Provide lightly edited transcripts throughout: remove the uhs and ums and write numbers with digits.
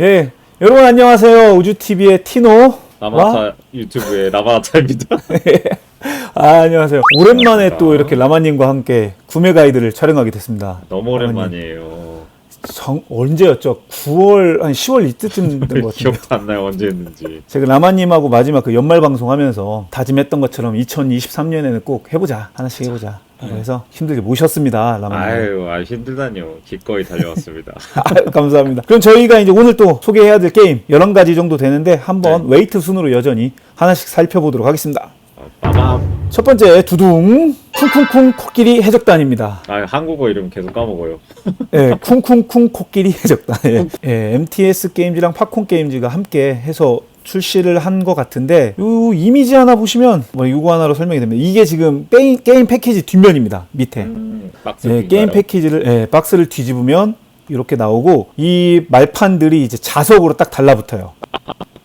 예, 여러분 안녕하세요. 우주TV의 티노. 라마타 유튜브의 라마타입니다. 안녕하세요. 오랜만에 또 이렇게 라마님과 함께 구매 가이드를 촬영하게 됐습니다. 너무 오랜만이에요. 언제였죠? 9월, 한 10월 이때쯤 된 것 같은데. 기억도 안 나요, 언제 했는지. 제가 라마님하고 마지막 그 연말 방송하면서 다짐했던 것처럼 2023년에는 꼭 해보자. 하나씩 해보자. 그래서 힘들게 모셨습니다. 라마님. 아유, 힘들다뇨. 기꺼이 달려왔습니다. 감사합니다. 그럼 저희가 이제 오늘 또 소개해야 될 게임 11가지 정도 되는데 한번 웨이트 순으로 여전히 하나씩 살펴보도록 하겠습니다. 빠밤. 첫 번째 두둥 쿵쿵쿵 코끼리 해적단입니다. 한국어 이름 계속 까먹어요. 네, 쿵쿵쿵 코끼리 해적단. 네, MTS 게임즈랑 팝콘 게임즈가 함께 해서 출시를 한 것 같은데 요 이미지 하나 보시면 뭐 이거 하나로 설명이 됩니다. 이게 지금 게임 패키지 뒷면입니다. 밑에 박스 게임 패키지를 박스를 뒤집으면 이렇게 나오고 이 말판들이 이제 자석으로 딱 달라붙어요.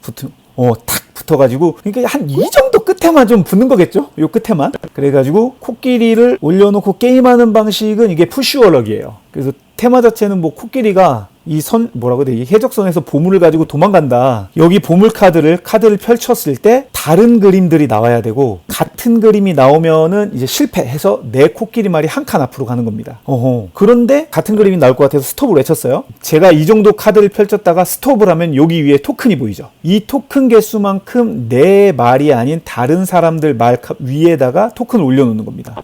탁 붙어가지고 그러니까 한 이 정도 끝에만 좀 붙는 거겠죠? 요 끝에만. 그래가지고 코끼리를 올려놓고 게임하는 방식은 이게 푸시워럭이에요. 그래서 테마 자체는 뭐 코끼리가 이 뭐라고 해야 돼? 이 해적선에서 보물을 가지고 도망간다. 여기 보물 카드를 펼쳤을 때 다른 그림들이 나와야 되고 같은 그림이 나오면은 이제 실패해서 내 코끼리말이 한 칸 앞으로 가는 겁니다. 그런데 같은 그림이 나올 것 같아서 스톱을 외쳤어요. 제가 이 정도 카드를 펼쳤다가 스톱을 하면 여기 위에 토큰이 보이죠. 이 토큰 개수만큼 내 말이 아닌 다른 사람들 말 위에다가 토큰을 올려놓는 겁니다.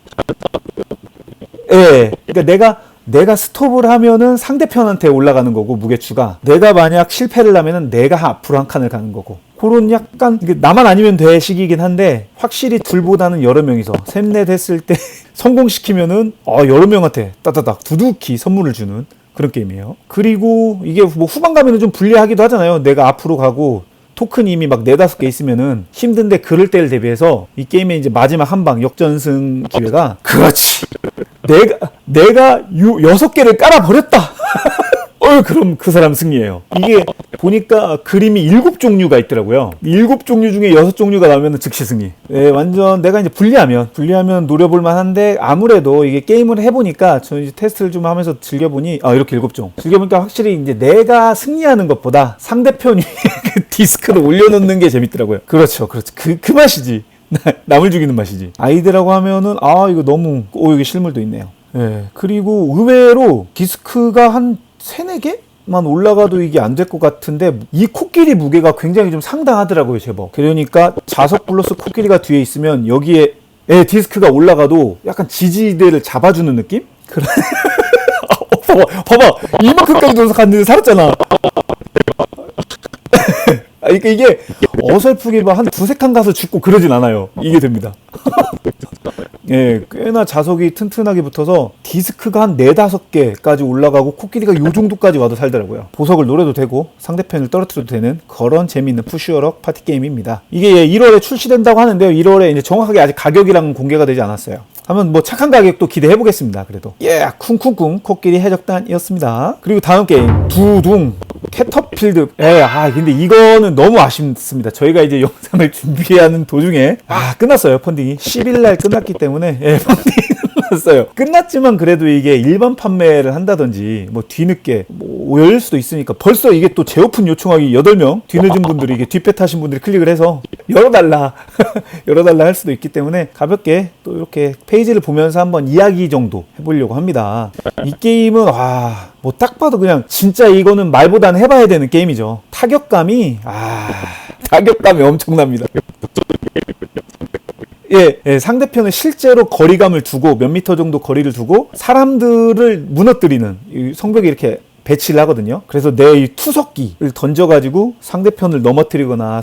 예. 그러니까 내가 스톱을 하면은 상대편한테 올라가는 거고 무게추가 내가 만약 실패를 하면은 내가 앞으로 한 칸을 가는 거고 그런 약간 나만 아니면 돼 식이긴 한데 확실히 둘보다는 여러 명이서 셋넷 했을 때 성공시키면은 여러 명한테 따다닥 두둑히 선물을 주는 그런 게임이에요. 그리고 이게 뭐 후반 가면은 좀 불리하기도 하잖아요. 내가 앞으로 가고 토큰이 이미 막 4-5개 있으면은 힘든데 그럴 때를 대비해서 이 게임의 이제 마지막 한 방 역전승 기회가 그렇지. 내가 6개를 깔아버렸다. 그럼 그 사람 승리예요. 이게 보니까 그림이 7종류가 있더라고요. 7종류 중에 6종류가 나오면 즉시 승리. 네, 완전 내가 이제 불리하면 노려볼 만한데 아무래도 이게 게임을 해보니까 저 이제 테스트를 좀 하면서 즐겨보니 이렇게 7종. 즐겨보니까 확실히 이제 내가 승리하는 것보다 상대편 위에 그 디스크를 올려놓는 게 재밌더라고요. 그렇죠. 그 맛이지. 남을 죽이는 맛이지. 아이들하고 하면은 이거 너무 여기 실물도 있네요. 예. 그리고 의외로 디스크가 한 3-4개만 올라가도 이게 안 될 것 같은데 이 코끼리 무게가 굉장히 좀 상당하더라고요, 제법. 그러니까 자석 플러스 코끼리가 뒤에 있으면 여기에 디스크가 올라가도 약간 지지대를 잡아주는 느낌? 그래. 봐봐. 이만큼까지 도착했는데 살았잖아. 그러니까 이게 어설프게 한 2-3칸 가서 죽고 그러진 않아요. 이게 됩니다. 예, 꽤나 자석이 튼튼하게 붙어서 디스크가 한 4-5개까지 올라가고 코끼리가 요 정도까지 와도 살더라고요. 보석을 노려도 되고 상대편을 떨어뜨려도 되는 그런 재미있는 푸시워럭 파티 게임입니다. 이게 1월에 출시된다고 하는데요. 1월에 이제 정확하게 아직 가격이랑 공개가 되지 않았어요. 한번 뭐 착한 가격도 기대해 보겠습니다. 그래도 쿵쿵쿵 코끼리 해적단이었습니다. 그리고 다음 게임 두둥 캐터필드. 근데 이거는 너무 아쉽습니다. 저희가 이제 영상을 준비하는 도중에 끝났어요. 펀딩이 10일날 끝났기 때문에 펀딩이 끝났어요. 끝났지만 그래도 이게 일반 판매를 한다든지 뭐 뒤늦게 열릴 수도 있으니까 벌써 이게 또 재오픈 요청하기 8명 뒤늦은 분들이 이게 뒷배 타신 분들이 클릭을 해서 열어달라 할 수도 있기 때문에 가볍게 또 이렇게 페이지를 보면서 한번 이야기 정도 해보려고 합니다. 이 게임은 뭐 딱 봐도 그냥 진짜 이거는 말보다는 해봐야 되는 게임이죠. 타격감이 엄청납니다. 상대편은 실제로 거리감을 두고 몇 미터 정도 거리를 두고 사람들을 무너뜨리는 성벽이 이렇게 배치를 하거든요. 그래서 내 투석기를 던져가지고 상대편을 넘어뜨리거나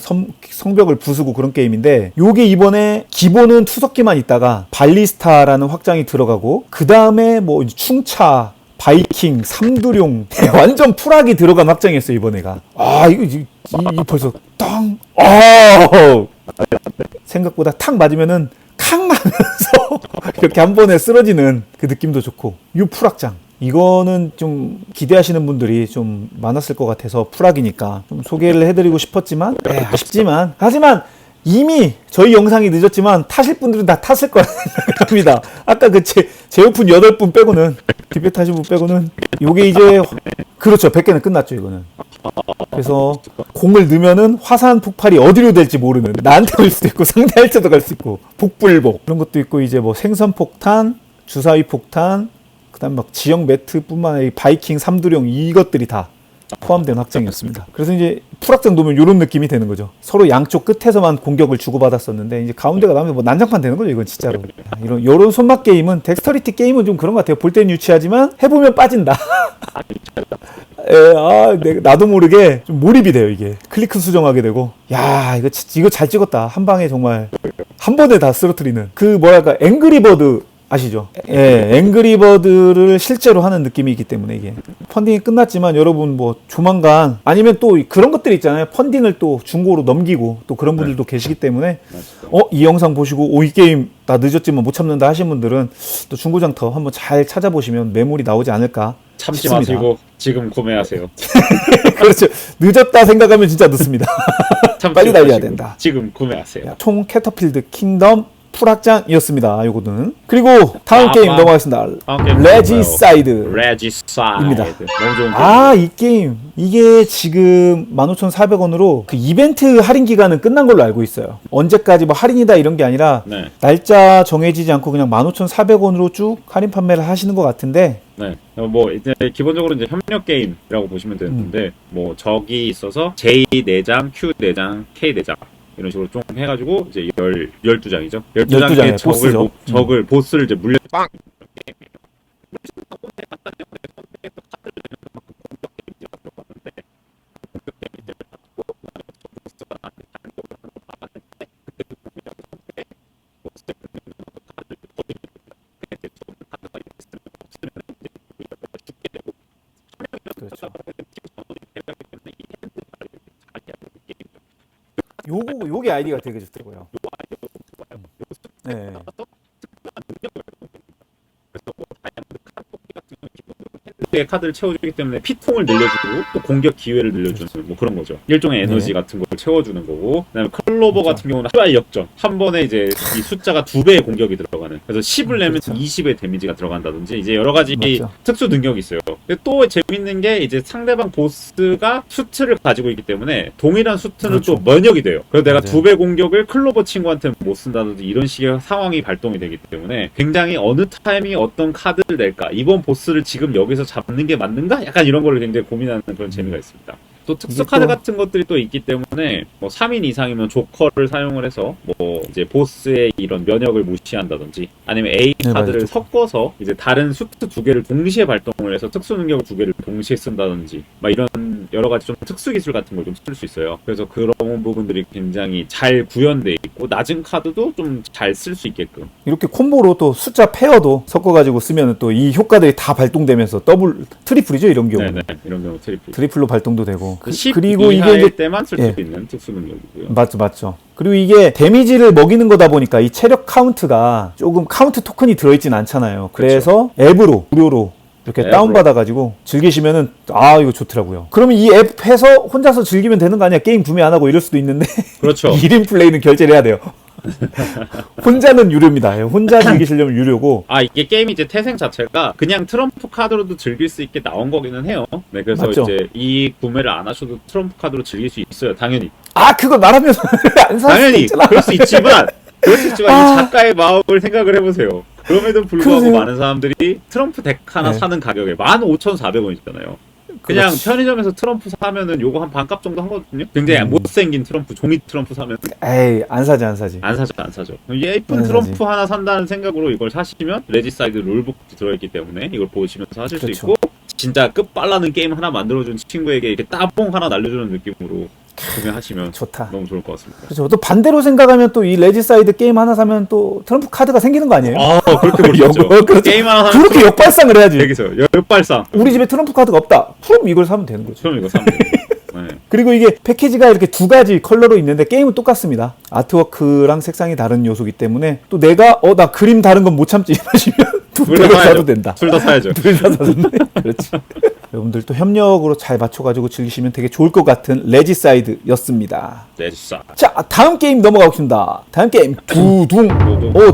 성벽을 부수고 그런 게임인데 요게 이번에 기본은 투석기만 있다가 발리스타라는 확장이 들어가고 그 다음에 뭐 충차 바이킹, 삼두룡 완전 풀하기 들어간 확장이었어요 이번에가. 이거 벌써 땅 생각보다 탁 맞으면은 칵 나면서 이렇게 한 번에 쓰러지는 그 느낌도 좋고 이 풀확장 이거는 좀 기대하시는 분들이 좀 많았을 것 같아서 풀악이니까 좀 소개를 해드리고 싶었지만 아쉽지만 하지만 이미 저희 영상이 늦었지만 타실 분들은 다 탔을 거라 생각합니다. 아까 그 제오픈 8분 빼고는 디베 타신 분 빼고는 요게 이제 그렇죠. 100개는 끝났죠 이거는. 그래서 공을 넣으면은 화산 폭발이 어디로 될지 모르는 나한테 올 수도 있고 상대할때도 갈 수 있고 복불복 그런 것도 있고 이제 뭐 생선 폭탄, 주사위 폭탄, 그다음 막 지역 매트뿐만 아니라 바이킹 3두령 이것들이 다 포함된 확장이었습니다. 그래서 이제 풀확장 놓으면 이런 느낌이 되는 거죠. 서로 양쪽 끝에서만 공격을 주고받았었는데 이제 가운데가 나오면 뭐 난장판 되는 거죠. 이건 진짜로. 이런 손맛 게임은 덱스터리티 게임은 좀 그런 것 같아요. 볼 때는 유치하지만 해보면 빠진다. 나도 모르게 좀 몰입이 돼요. 이게 클리크 수정하게 되고 야 이거 잘 찍었다. 한 방에 정말 한 번에 다 쓰러뜨리는 그 뭐랄까 앵그리버드 아시죠? 예, 앵그리버드를 실제로 하는 느낌이기 때문에 이게 펀딩이 끝났지만 여러분 뭐 조만간 아니면 또 그런 것들이 있잖아요. 펀딩을 또 중고로 넘기고 또 그런 분들도 계시기 때문에 이 영상 보시고 이 게임 나 늦었지만 못 참는다 하신 분들은 또 중고장터 한번 잘 찾아보시면 매물이 나오지 않을까 참지 싶습니다. 마시고 지금 구매하세요. 그렇죠. 늦었다 생각하면 진짜 늦습니다. 빨리 달려야 된다. 지금 구매하세요. 총 캐터필드 킹덤 풀확장이었습니다. 요거는. 그리고 다음 게임 넘어가겠습니다. 레지사이드. 레지사이드입니다. 너무 좋은 게임. 이 게임 이게 지금 15,400원으로 그 이벤트 할인 기간은 끝난 걸로 알고 있어요. 언제까지 뭐 할인이다 이런 게 아니라 네. 날짜 정해지지 않고 그냥 15,400원으로 쭉 할인 판매를 하시는 것 같은데 네, 뭐 이제 기본적으로 이제 협력 게임이라고 보시면 되는데 뭐 적이 있어서 J 4장, Q 4장, K 4장 이런 식으로 좀 해가지고 이제 12장이죠. 12장의 적을 보스를 이제 물려 그렇죠. 요게 아이디가 되게 좋더라고요. 네. 카드를 채워주기 때문에 피통을 늘려주고 또 공격 기회를 늘려주는 뭐 그런 거죠. 일종의 에너지 같은 걸 채워주는 거고, 그다음에 클로버 같은 경우는 활 역전 한 번에 이제 이 숫자가 2배의 공격이 들어가는. 그래서 10을 내면 20의 데미지가 들어간다든지 이제 여러 가지 특수 능력이 있어요. 근데 또 재밌는 게 이제 상대방 보스가 수트를 가지고 있기 때문에 동일한 수트는 또 면역이 돼요. 그래서 내가 2배 공격을 클로버 친구한테 못 쓴다든지 이런 식의 상황이 발동이 되기 때문에 굉장히 어느 타이밍에 어떤 카드를 낼까, 이번 보스를 지금 여기서 잡는 게 맞는가? 약간 이런 거를 굉장히 고민하는 그런 재미가 있습니다. 또 특수 카드 같은 것들이 또 있기 때문에 뭐 3인 이상이면 조커를 사용을 해서 뭐 이제 보스의 이런 면역을 무시한다든지 아니면 A 카드를 섞어서 이제 다른 수트 2개를 동시에 발동을 해서 특수 능력 2개를 동시에 쓴다든지 막 이런 여러 가지 좀 특수 기술 같은 걸 좀 쓸 수 있어요. 그래서 그런 부분들이 굉장히 잘 구현돼 있고 낮은 카드도 좀 잘 쓸 수 있게끔 이렇게 콤보로 또 숫자 페어도 섞어가지고 쓰면 또 이 효과들이 다 발동되면서 트리플이죠 이런 경우. 네네, 이런 경우 트리플로 발동도 되고. 10 그리고 이게 이제 때만 쓸 수 있는 특수 능력이고요. 맞죠. 그리고 이게 데미지를 먹이는 거다 보니까 이 체력 카운트가 조금 카운트 토큰이 들어있진 않잖아요. 그래서 앱으로 무료로 이렇게 다운받아가지고 즐기시면은 이거 좋더라고요. 그러면 이 앱 해서 혼자서 즐기면 되는 거 아니야? 게임 구매 안 하고 이럴 수도 있는데 그렇죠. 1인 플레이는 결제를 해야 돼요. 혼자는 유료입니다. 혼자 즐기시려면 유료고. 이게 게임이 이제 태생 자체가 그냥 트럼프 카드로도 즐길 수 있게 나온 거기는 해요. 네, 그래서 맞죠? 이제 이 구매를 안 하셔도 트럼프 카드로 즐길 수 있어요. 당연히. 그걸 말하면 안 살 수도 있잖아. 그럴 수 있지만 이 작가의 마음을 생각을 해보세요. 그럼에도 불구하고 많은 사람들이 트럼프 덱 하나 사는 가격에 15,400원이잖아요. 그냥 편의점에서 트럼프 사면은 요거 한 반값 정도 하거든요. 굉장히 못생긴 트럼프, 종이 트럼프 사면 안 사지. 안 사죠. 예쁜 트럼프 하나 산다는 생각으로 이걸 사시면 레지사이드 룰북도 들어있기 때문에 이걸 보시면서 하실 수 있고, 진짜 끝발나는 게임 하나 만들어준 친구에게 이렇게 따봉 하나 날려주는 느낌으로 구매하시면 좋다. 너무 좋을 것 같습니다. 그렇죠. 또 반대로 생각하면 또 이 레지사이드 게임 하나 사면 또 트럼프 카드가 생기는 거 아니에요? 그렇게 볼 수 있죠. 그렇죠. 게임 하나 사면 그렇게 역발상을 해야지. 여기서 역발상. 우리 집에 트럼프 카드가 없다. 그럼 이걸 사면 되는 거죠. 그럼 이거 사면 돼요. 네. 그리고 이게 패키지가 이렇게 2가지 컬러로 있는데 게임은 똑같습니다. 아트워크랑 색상이 다른 요소기 때문에 또 내가 나 그림 다른 건 못 참지 하시면 두 개를 사도 된다. 둘 다 사야죠. 둘 다 사도 돼. 그렇지. 여러분들도 협력으로 잘 맞춰가지고 즐기시면 되게 좋을 것 같은 레지사이드였습니다. 레지사. 자, 다음 게임 넘어가겠습니다. 다음 게임 두둥.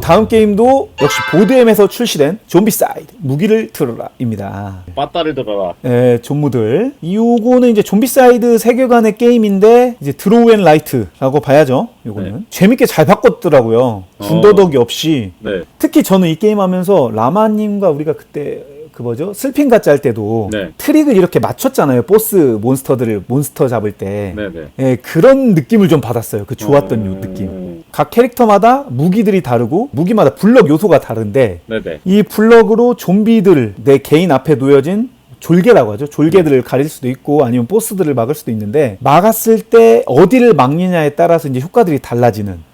다음 게임도 역시 보드엠에서 출시된 좀비사이드 무기를 들어라입니다. 빠따를 들어라. 존무들. 요거는 이제 좀비사이드 세계관의 게임인데 이제 드로우 앤 라이트라고 봐야죠. 요거는 재밌게 잘 바꿨더라고요. 군더더기 없이. 네. 특히 저는 이 게임 하면서 라마님과 우리가 그때 슬핑 가짜 할 때도 트릭을 이렇게 맞췄잖아요. 보스 몬스터 잡을 때. 네네. 그런 느낌을 좀 받았어요. 그 좋았던 요 느낌. 각 캐릭터마다 무기들이 다르고 무기마다 블럭 요소가 다른데 네네. 이 블럭으로 좀비들 내 개인 앞에 놓여진 졸개라고 하죠. 졸개들을 가릴 수도 있고 아니면 보스들을 막을 수도 있는데 막았을 때 어디를 막느냐에 따라서 이제 효과들이 달라지는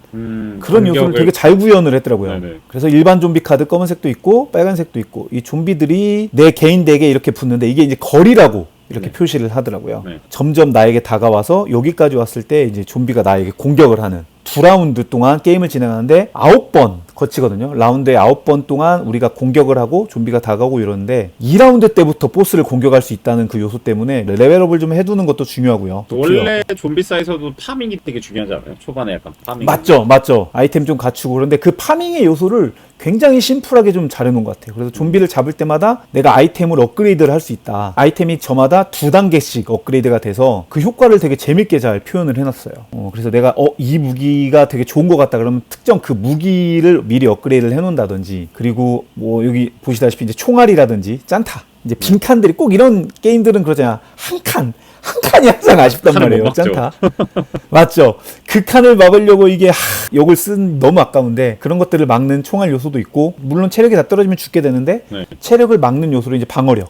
그런 요소를 되게 잘 구현을 했더라고요. 네네. 그래서 일반 좀비 카드 검은색도 있고 빨간색도 있고 이 좀비들이 내 개인 덱에 이렇게 붙는데 이게 이제 거리라고 이렇게 표시를 하더라고요. 점점 나에게 다가와서 여기까지 왔을 때 이제 좀비가 나에게 공격을 하는 2라운드 동안 게임을 진행하는데 9번 거치거든요. 라운드에 9번 동안 우리가 공격을 하고 좀비가 다가오고 이러는데 2라운드 때부터 보스를 공격할 수 있다는 그 요소 때문에 레벨업을 좀 해두는 것도 중요하고요. 원래 좀비사이에서도 파밍이 되게 중요하지 않아요? 초반에 약간 파밍. 맞죠. 아이템 좀 갖추고 그런데 그 파밍의 요소를 굉장히 심플하게 좀 잘 해놓은 것 같아요. 그래서 좀비를 잡을 때마다 내가 아이템을 업그레이드를 할 수 있다. 아이템이 저마다 2단계씩 업그레이드가 돼서 그 효과를 되게 재밌게 잘 표현을 해놨어요. 그래서 내가 이 무기가 되게 좋은 것 같다 그러면 특정 그 무기를 미리 업그레이드를 해놓는다든지 그리고 뭐 여기 보시다시피 이제 총알이라든지 짠타 이제 빈칸들이 꼭 이런 게임들은 그러잖아. 한 칸이 항상 아쉽단 말이에요. 짠타. 맞죠? 그 칸을 막으려고 이게 욕을 쓴 너무 아까운데 그런 것들을 막는 총알 요소도 있고 물론 체력이 다 떨어지면 죽게 되는데 체력을 막는 요소로 이제 방어를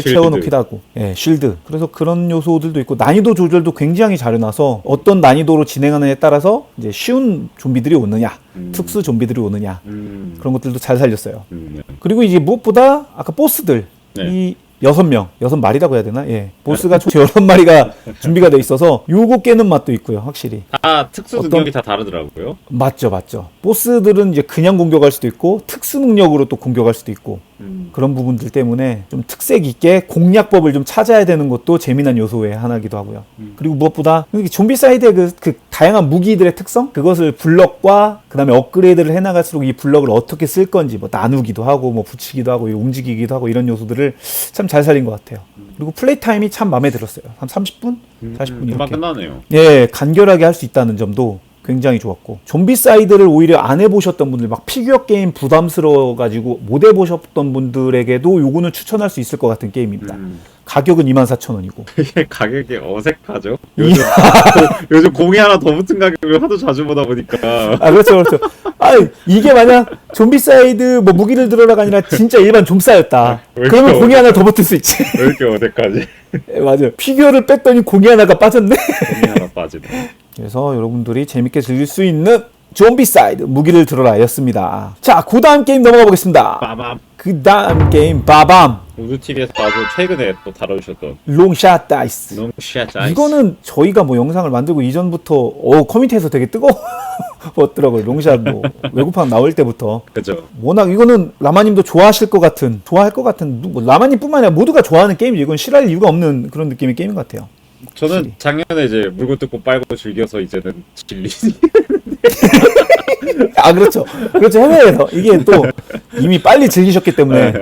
쉴드. 채워놓기도 하고 쉴드. 그래서 그런 요소들도 있고 난이도 조절도 굉장히 잘 해놔서 어떤 난이도로 진행하느냐에 따라서 이제 쉬운 좀비들이 오느냐 특수 좀비들이 오느냐 그런 것들도 잘 살렸어요. 그리고 이제 무엇보다 아까 보스들 이 6마리라고 해야 되나? 보스가 총 6마리가 준비가 돼 있어서 요거 깨는 맛도 있고요, 확실히. 다 특수 능력이 다 다르더라고요. 맞죠. 보스들은 이제 그냥 공격할 수도 있고, 특수 능력으로 또 공격할 수도 있고, 그런 부분들 때문에 좀 특색 있게 공략법을 좀 찾아야 되는 것도 재미난 요소의 하나이기도 하고요. 그리고 무엇보다 좀비사이드의 그 다양한 무기들의 특성? 그것을 블럭과 그 다음에 업그레이드를 해나갈수록 이 블럭을 어떻게 쓸 건지 뭐 나누기도 하고, 뭐 붙이기도 하고, 움직이기도 하고 이런 요소들을 참 잘 살린 것 같아요. 그리고 플레이 타임이 참 마음에 들었어요. 한 30분? 40분 이렇게. 금방 끝나네요. 간결하게 할 수 있다는 점도 굉장히 좋았고 좀비사이드를 오히려 안 해보셨던 분들 막 피규어 게임 부담스러워가지고 못 해보셨던 분들에게도 요거는 추천할 수 있을 것 같은 게임입니다. 가격은 24,000원이고 이게 가격이 어색하죠? 요즘 공이 하나 더 붙은 가격을 하도 자주 보다 보니까. 그렇죠. 이게 만약 좀비사이드 뭐 무기를 들어라가 아니라 진짜 일반 좀싸였다. 그러면 공이 하나 더 붙을 수 있지. 왜 이렇게 어색하지? 맞아요. 피규어를 뺐더니 공이 하나가 빠졌네. 공이 하나 빠지네. 그래서 여러분들이 재밌게 즐길 수 있는 좀비사이드 무기를 들어라 였습니다. 자, 그 다음 게임 넘어가 보겠습니다. 빠밤. 그 다음 빠밤. 우주TV에서 아주 최근에 또 다뤄주셨던 롱샷 다이스. 롱샷 다이스. 이거는 저희가 뭐 영상을 만들고 이전부터 커뮤니티에서 되게 뜨거웠더라고요. 롱샷 뭐 외국판 나올 때부터. 그죠. 워낙 이거는 라마님도 좋아할 것 같은 뭐 라마님뿐만 아니라 모두가 좋아하는 게임이죠. 이건 싫어할 이유가 없는 그런 느낌의 게임인 것 같아요. 저는 확실히. 작년에 이제 물고 뜯고 빨고 즐겨서 이제는 질리지. 그렇죠. 해외에서 이게 또 이미 빨리 즐기셨기 때문에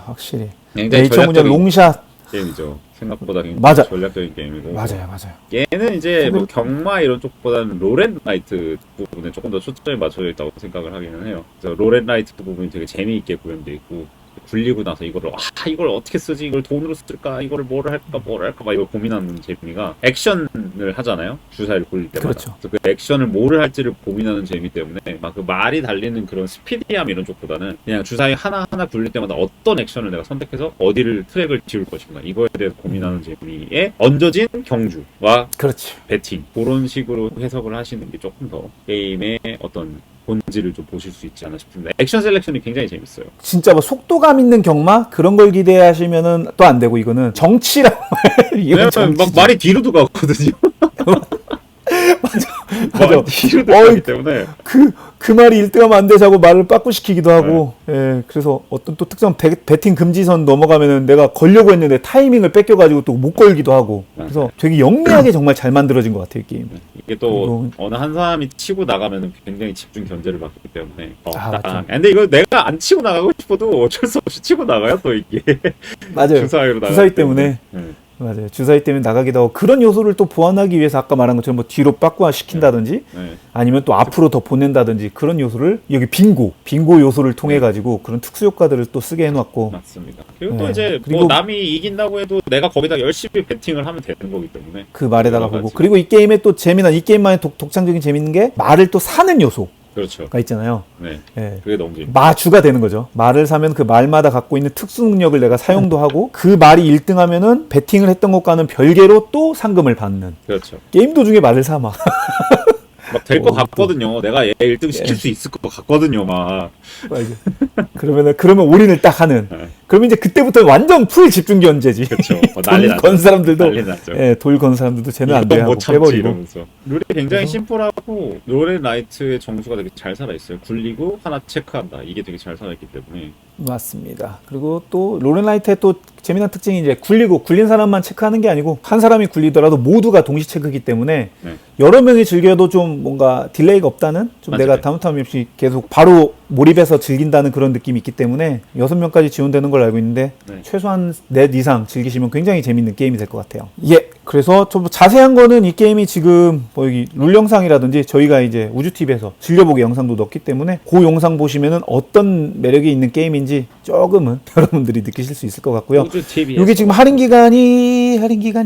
확실히. 굉장히 2009년 롱샷 게임이죠. 생각보다 굉장히 맞아. 전략적인 게임이고. 맞아요. 얘는 이제 뭐 경마 이런 쪽보다는 롤앤라이트 부분에 조금 더 초점이 맞춰져 있다고 생각을 하기는 해요. 그래서 롤앤라이트 부분이 되게 재미있게 구현돼 있고 굴리고 나서 이걸 어떻게 쓰지? 이걸 돈으로 쓸까? 이걸 뭐를 할까 막 이걸 고민하는 재미가 액션을 하잖아요. 주사위를 굴릴 때마다. 그렇죠. 그래서 그 액션을 뭐를 할지를 고민하는 재미 때문에 막 그 말이 달리는 그런 스피디함 이런 쪽보다는 그냥 주사위 하나하나 굴릴 때마다 어떤 액션을 내가 선택해서 어디를 트랙을 지울 것인가 이거에 대해서 고민하는 재미에 얹어진 경주와 그렇지. 배팅 그런 식으로 해석을 하시는 게 조금 더 게임의 어떤 본질을 좀 보실 수 있지 않나 싶습니다. 액션 셀렉션이 굉장히 재밌어요. 진짜 뭐 속도감 있는 경마 그런 걸 기대하시면은 또 안 되고 이거는 정치라고 막 말이 뒤로도 가거든요. 맞아. 맞아. 뒤로 들어가기 때문에. 그 말이 1등하면 안 되자고 말을 빠꾸시키기도 하고, 예, 그래서 어떤 또 특정 배팅 금지선 넘어가면은 내가 걸려고 했는데 타이밍을 뺏겨가지고 또 못 걸기도 하고, 그래서 되게 영리하게 정말 잘 만들어진 것 같아요, 이 게임. 이게 또 어느 한 사람이 치고 나가면 굉장히 집중 견제를 받기 때문에. 맞죠. 근데 이거 내가 안 치고 나가고 싶어도 어쩔 수 없이 치고 나가요, 또 이게. 맞아요. 주사위로 나가기 주사위 때문에. 맞아요. 주사위 때문에 나가기도 하고 그런 요소를 또 보완하기 위해서 아까 말한 것처럼 뭐 뒤로 빠꾸화 시킨다든지 아니면 또 앞으로 더 보낸다든지 그런 요소를 여기 빙고 요소를 통해 가지고 그런 특수 효과들을 또 쓰게 해놨고. 맞습니다. 그리고 또 이제 그리고 뭐 남이 이긴다고 해도 내가 거기다 열심히 배팅을 하면 되는 거기 때문에 그 말에다가 보고 그리고 이 게임의 또 재미난 이 게임만의 독창적인 재밌는 게 말을 또 사는 요소. 그렇죠. 가 있잖아요. 네. 예. 그게 너무 재밌어요. 마주가 되는 거죠. 말을 사면 그 말마다 갖고 있는 특수 능력을 내가 사용도 하고 그 말이 1등하면은 배팅을 했던 것과는 별개로 또 상금을 받는. 그렇죠. 게임 도중에 말을 사 막. 막 될 것 같거든요. 내가 얘 1등 시킬 수 있을 것 같거든요, 막. 그러면 올인을 딱 하는. 그러면 이제 그때부터 완전 풀 집중 견제지. 그렇죠. 난리 나죠. 건 사람들도 난리 났죠. 예, 돌 건 사람들도 쟤는 안 돼 하고 빼버리고. 이러면서. 룰이 굉장히 심플하고 롤앤라이트의 정수가 되게 잘 살아 있어요. 굴리고 하나 체크한다. 이게 되게 잘 살아 있기 때문에. 맞습니다. 그리고 또 롤앤라이트의 또 재미난 특징이 이제 굴린 사람만 체크하는 게 아니고 한 사람이 굴리더라도 모두가 동시 체크이기 때문에 여러 명이 즐겨도 좀 뭔가 딜레이가 없다는 좀 맞아요. 내가 다운타운 없이 계속 바로 몰입해서 즐긴다는 그런 느낌이 있기 때문에 6명까지 지원되는 걸 알고 있는데 최소한 넷 이상 즐기시면 굉장히 재밌는 게임이 될 것 같아요. 예. 그래서 좀 자세한 거는 이 게임이 지금 뭐 여기 룰 영상이라든지 저희가 이제 우주TV에서 즐겨보기 영상도 넣었기 때문에 그 영상 보시면은 어떤 매력이 있는 게임인지 조금은 여러분들이 느끼실 수 있을 것 같고요. 우주TV에서. 이게 지금 할인 기간이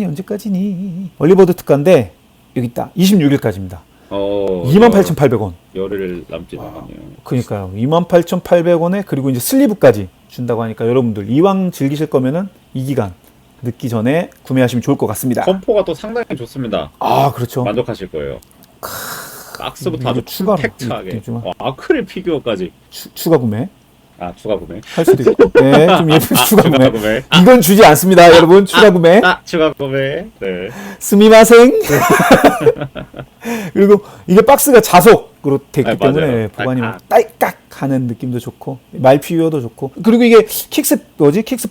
언제까지니? 얼리버드 특가인데 여기 있다. 26일까지입니다. 28,800원. 열흘 남짓 남았네요. 그러니까요. 28,800원에 그리고 이제 슬리브까지 준다고 하니까 여러분들 이왕 즐기실 거면은 이 기간 늦기 전에 구매하시면 좋을 것 같습니다. 컴포가 또 상당히 좋습니다. 아, 그렇죠. 만족하실 거예요. 박스부터 아주 추가로 팩트하게. 아크릴 피규어까지. 추가 구매 추가 구매. 할 수도 있고. 네, 좀 예쁜 추가 구매. 구매. 이건 주지 않습니다, 여러분. 추가 구매. 추가 구매. 네. 스미마생. 그리고 이게 박스가 자석으로 되기 때문에 맞아요. 보관이 딸깍 하는 느낌도 좋고 말 피규어도 좋고 그리고 이게 킥스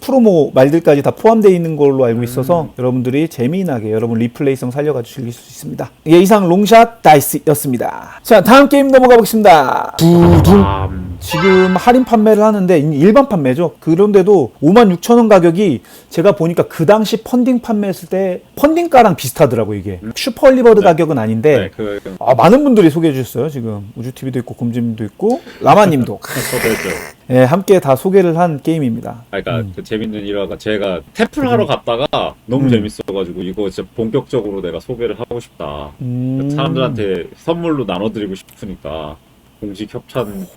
프로모 말들까지 다 포함되어 있는 걸로 알고 있어서 여러분들이 재미나게 여러분 리플레이성 살려가지고 즐길 수 있습니다. 예, 이상 롱샷 다이스였습니다. 자, 다음 게임 넘어가 보겠습니다. 두둥. 지금 할인 판매를 하는데 일반 판매죠. 그런데도 56,000원 가격이 제가 보니까 그 당시 펀딩 판매했을 때 펀딩가랑 비슷하더라고요. 이게 슈퍼 얼리버드 가격은 아닌데 많은 분들이 소개해 주셨어요. 지금 우주TV도 있고 곰지님도 있고 라마님도 예, 함께 다 소개를 한 게임입니다. 그러니까 그 재밌는 일화가 제가 탭을 하러 갔다가 너무 재밌어가지고 이거 진짜 본격적으로 내가 소개를 하고 싶다. 사람들한테 선물로 나눠드리고 싶으니까 공식 협찬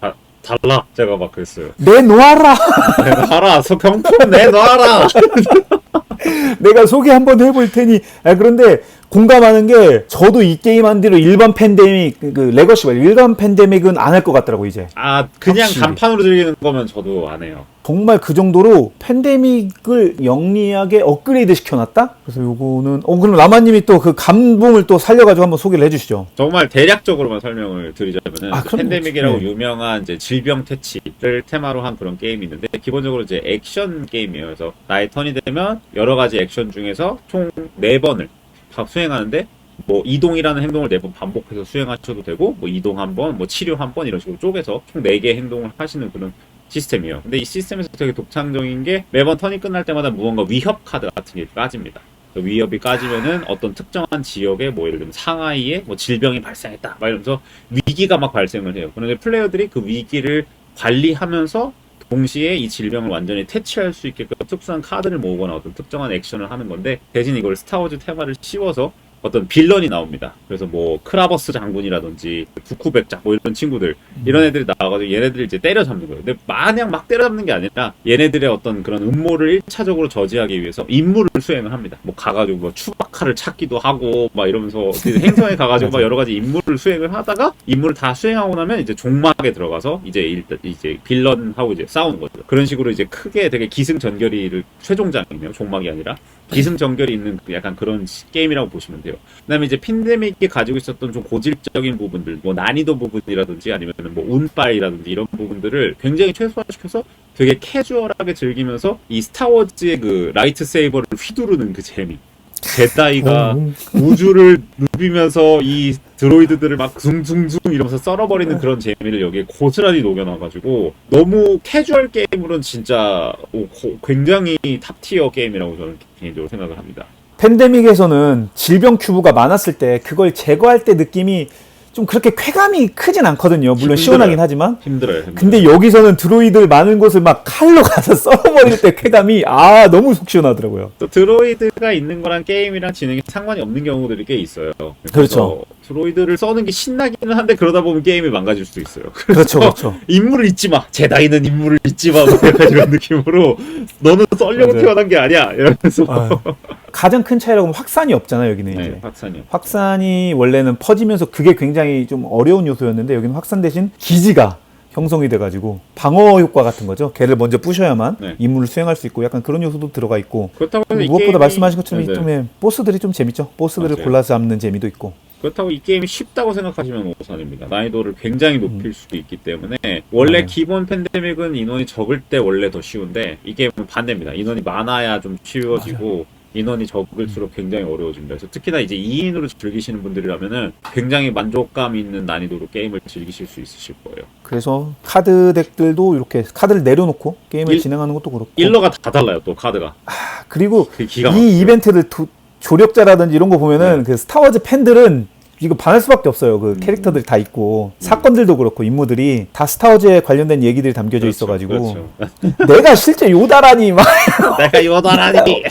달라. 제가 막 그랬어요. 내놓아라. 내놔라. 경품 내놔라. 내가 소개 한번 해볼 테니. 그런데 공감하는 게 저도 이 게임 한 뒤로 일반 팬데믹 레거시 말고 일반 팬데믹은 안 할 것 같더라고 이제. 그냥 확실히. 간판으로 즐기는 거면 저도 안 해요. 정말 그 정도로 팬데믹을 영리하게 업그레이드 시켜놨다? 그래서 요거는 그럼 라마님이 또 그 감동을 또 살려가지고 한번 소개를 해주시죠. 정말 대략적으로만 설명을 드리자면은 팬데믹이라고 네. 유명한 이제 질병 퇴치를 테마로 한 그런 게임이 있는데 기본적으로 이제 액션 게임이에요. 그래서 나의 턴이 되면 여러 가지 액션 중에서 총 4번을 수행하는데 뭐 이동이라는 행동을 4번 반복해서 수행하셔도 되고 뭐 이동 한 번, 뭐 치료 한 번 이런 식으로 쪼개서 총 4개의 행동을 하시는 그런 시스템이에요. 근데 이 시스템에서 되게 독창적인 게 매번 턴이 끝날 때마다 무언가 위협 카드 같은 게 까집니다. 위협이 까지면은 어떤 특정한 지역에 뭐 예를 들면 상하이에 뭐 질병이 발생했다 막 이러면서 위기가 막 발생을 해요. 그런데 플레이어들이 그 위기를 관리하면서 동시에 이 질병을 완전히 퇴치할 수 있게끔 특수한 카드를 모으거나 어떤 특정한 액션을 하는 건데 대신 이걸 스타워즈 테마를 씌워서 어떤 빌런이 나옵니다. 그래서 뭐 크라버스 장군이라든지 두쿠백작 뭐 이런 친구들 이런 애들이 나와가지고 얘네들을 이제 때려잡는 거예요. 근데 마냥 막 때려잡는 게 아니라 얘네들의 어떤 그런 음모를 1차적으로 저지하기 위해서 임무를 수행을 합니다. 뭐 가가지고 뭐 추바카를 찾기도 하고 막 이러면서 행성에 가가지고 막 여러 가지 임무를 수행을 하다가 임무를 다 수행하고 나면 이제 종막에 들어가서 이제 빌런하고 이제 싸우는 거죠. 그런 식으로 이제 크게 되게 기승전결이를 최종장이네요. 종막이 아니라 기승전결이 있는 약간 그런 게임이라고 보시면 돼요. 돼요. 그다음에 이제 팬데믹이 가지고 있었던 좀 고질적인 부분들, 뭐 난이도 부분이라든지 아니면 뭐 운빨이라든지 이런 부분들을 굉장히 최소화시켜서 되게 캐주얼하게 즐기면서 이 스타워즈의 그 라이트 세이버를 휘두르는 그 재미. 제다이가 우주를 누비면서 이 드로이드들을 막 숭숭숭 이러면서 썰어버리는 그런 재미를 여기에 고스란히 녹여놔가지고 너무 캐주얼 게임으로는 진짜 굉장히 탑티어 게임이라고 저는 개인적으로 생각을 합니다. 팬데믹에서는 질병 큐브가 많았을 때 그걸 제거할 때 느낌이 좀 그렇게 쾌감이 크진 않거든요. 물론 힘들어요. 시원하긴 하지만. 힘들어요. 근데 여기서는 드로이드를 많은 곳을 막 칼로 가서 썰어버릴 때 쾌감이 너무 속 시원하더라고요. 또 드로이드가 있는 거랑 게임이랑 진행이 상관이 없는 경우들이 꽤 있어요. 그렇죠. 드로이드를 써는 게 신나기는 한데 그러다 보면 게임이 망가질 수도 있어요. 그렇죠, 그렇죠. 인물을 잊지 마. 제다이는 인물을 잊지 마. 뭐 약간 이런 느낌으로 너는 썰려고 맞아요. 태어난 게 아니야. 이러면서 가장 큰 차이라고 하면 확산이 없잖아요, 여기는 이제. 네, 확산이요. 확산이 원래는 퍼지면서 그게 굉장히 좀 어려운 요소였는데 여기는 확산 대신 기지가 형성이 돼가지고 방어 효과 같은 거죠. 걔를 먼저 부셔야만 네. 임무를 수행할 수 있고 약간 그런 요소도 들어가 있고 그렇다고 해서 이 무엇보다 게임이- 말씀하신 것처럼 네, 좀 보스들이 좀 재밌죠. 보스들을 맞아요. 골라서 잡는 재미도 있고. 그렇다고 이 게임이 쉽다고 생각하시면 오산입니다. 난이도를 굉장히 높일 수도 있기 때문에 원래 맞아요. 기본 팬데믹은 인원이 적을 때 원래 더 쉬운데 이 게임은 반대입니다. 인원이 많아야 좀 쉬워지고 인원이 적을수록 굉장히 어려워집니다. 그래서 특히나 이제 2인으로 즐기시는 분들이라면은 굉장히 만족감 있는 난이도로 게임을 즐기실 수 있으실 거예요. 그래서 카드 덱들도 이렇게 카드를 내려놓고 게임을 진행하는 것도 그렇고. 일러가 다 달라요, 또 카드가. 그리고 그 기가 이 막혀요. 이벤트를 조력자라든지 이런 거 보면은 그 스타워즈 팬들은 이거 반할 수밖에 없어요. 그 캐릭터들이 다 있고 사건들도 그렇고 인물들이 다 스타워즈에 관련된 얘기들이 담겨져 있어가지고 내가 실제 요다라니 막 내가 요다라니.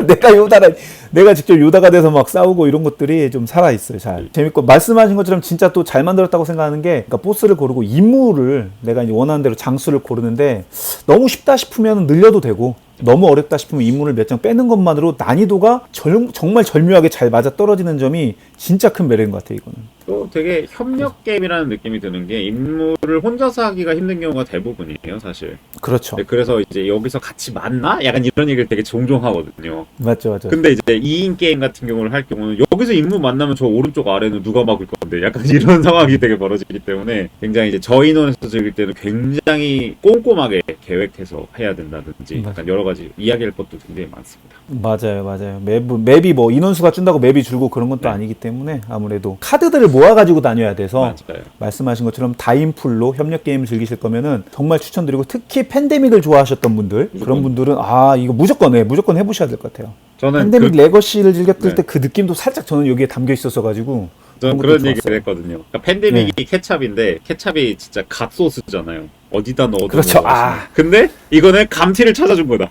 내가 요다라니 내가 직접 요다가 돼서 막 싸우고 이런 것들이 좀 살아 있어요. 잘 재밌고 말씀하신 것처럼 진짜 또 잘 만들었다고 생각하는 게 그러니까 보스를 고르고 임무를 내가 이제 원하는 대로 장수를 고르는데 너무 쉽다 싶으면 늘려도 되고. 너무 어렵다 싶으면 인물을 몇 장 빼는 것만으로 난이도가 정말 절묘하게 잘 맞아 떨어지는 점이 진짜 큰 매력인 것 같아요, 이거는. 또 되게 협력 게임이라는 느낌이 드는 게 임무를 혼자서 하기가 힘든 경우가 대부분이에요, 사실. 그렇죠. 네, 그래서 이제 여기서 같이 만나? 약간 이런 얘기를 되게 종종 하거든요. 맞죠. 근데 이제 2인 게임 같은 경우를 할 경우는 여기서 임무 만나면 저 오른쪽 아래는 누가 막을 건데 약간 이런 상황이 되게 벌어지기 때문에 굉장히 이제 저 인원에서 즐길 때는 굉장히 꼼꼼하게 계획해서 해야 된다든지 약간 여러 가지 이야기할 것도 굉장히 많습니다. 맞아요. 맵이 뭐 인원수가 준다고 맵이 줄고 그런 것도 아니기 때문에 아무래도 카드들을 모아가지고 다녀야 돼서 맞아요. 말씀하신 것처럼 다인풀로 협력 게임을 즐기실 거면은 정말 추천드리고 특히 팬데믹을 좋아하셨던 분들 그런 분들은 이거 무조건 해보셔야 될 것 같아요. 저는 팬데믹 레거시를 즐겼을 네. 때 그 느낌도 살짝 저는 여기에 담겨 있었어 가지고 저는 그런 얘기를 했거든요. 그러니까 팬데믹이 케찹인데 케찹이 진짜 갓소스잖아요. 어디다 넣어도 그렇죠. 먹어가지고. 근데 이거는 감튀를 찾아준 거다.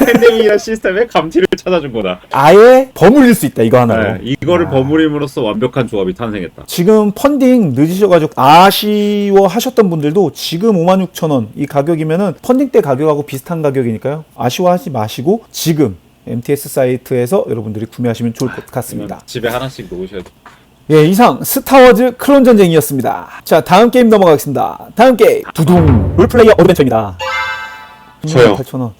팬데믹이라는 시스템에 감튀를 찾아준 거다. 아예 버무릴 수 있다 이거 하나로. 네, 이거를 버무림으로써 완벽한 조합이 탄생했다. 지금 펀딩 늦으셔가지고 아쉬워하셨던 분들도 지금 56,000원 이 가격이면은 펀딩 때 가격하고 비슷한 가격이니까요. 아쉬워하지 마시고 지금 MTS 사이트에서 여러분들이 구매하시면 좋을 것 같습니다. 집에 하나씩 놓으셔야 돼요. 예, 이상 스타워즈 크론 전쟁이었습니다. 자, 다음 게임 넘어가겠습니다. 다음 게임 두둥 롤플레이어 어드벤처입니다. 저요. 8,000원.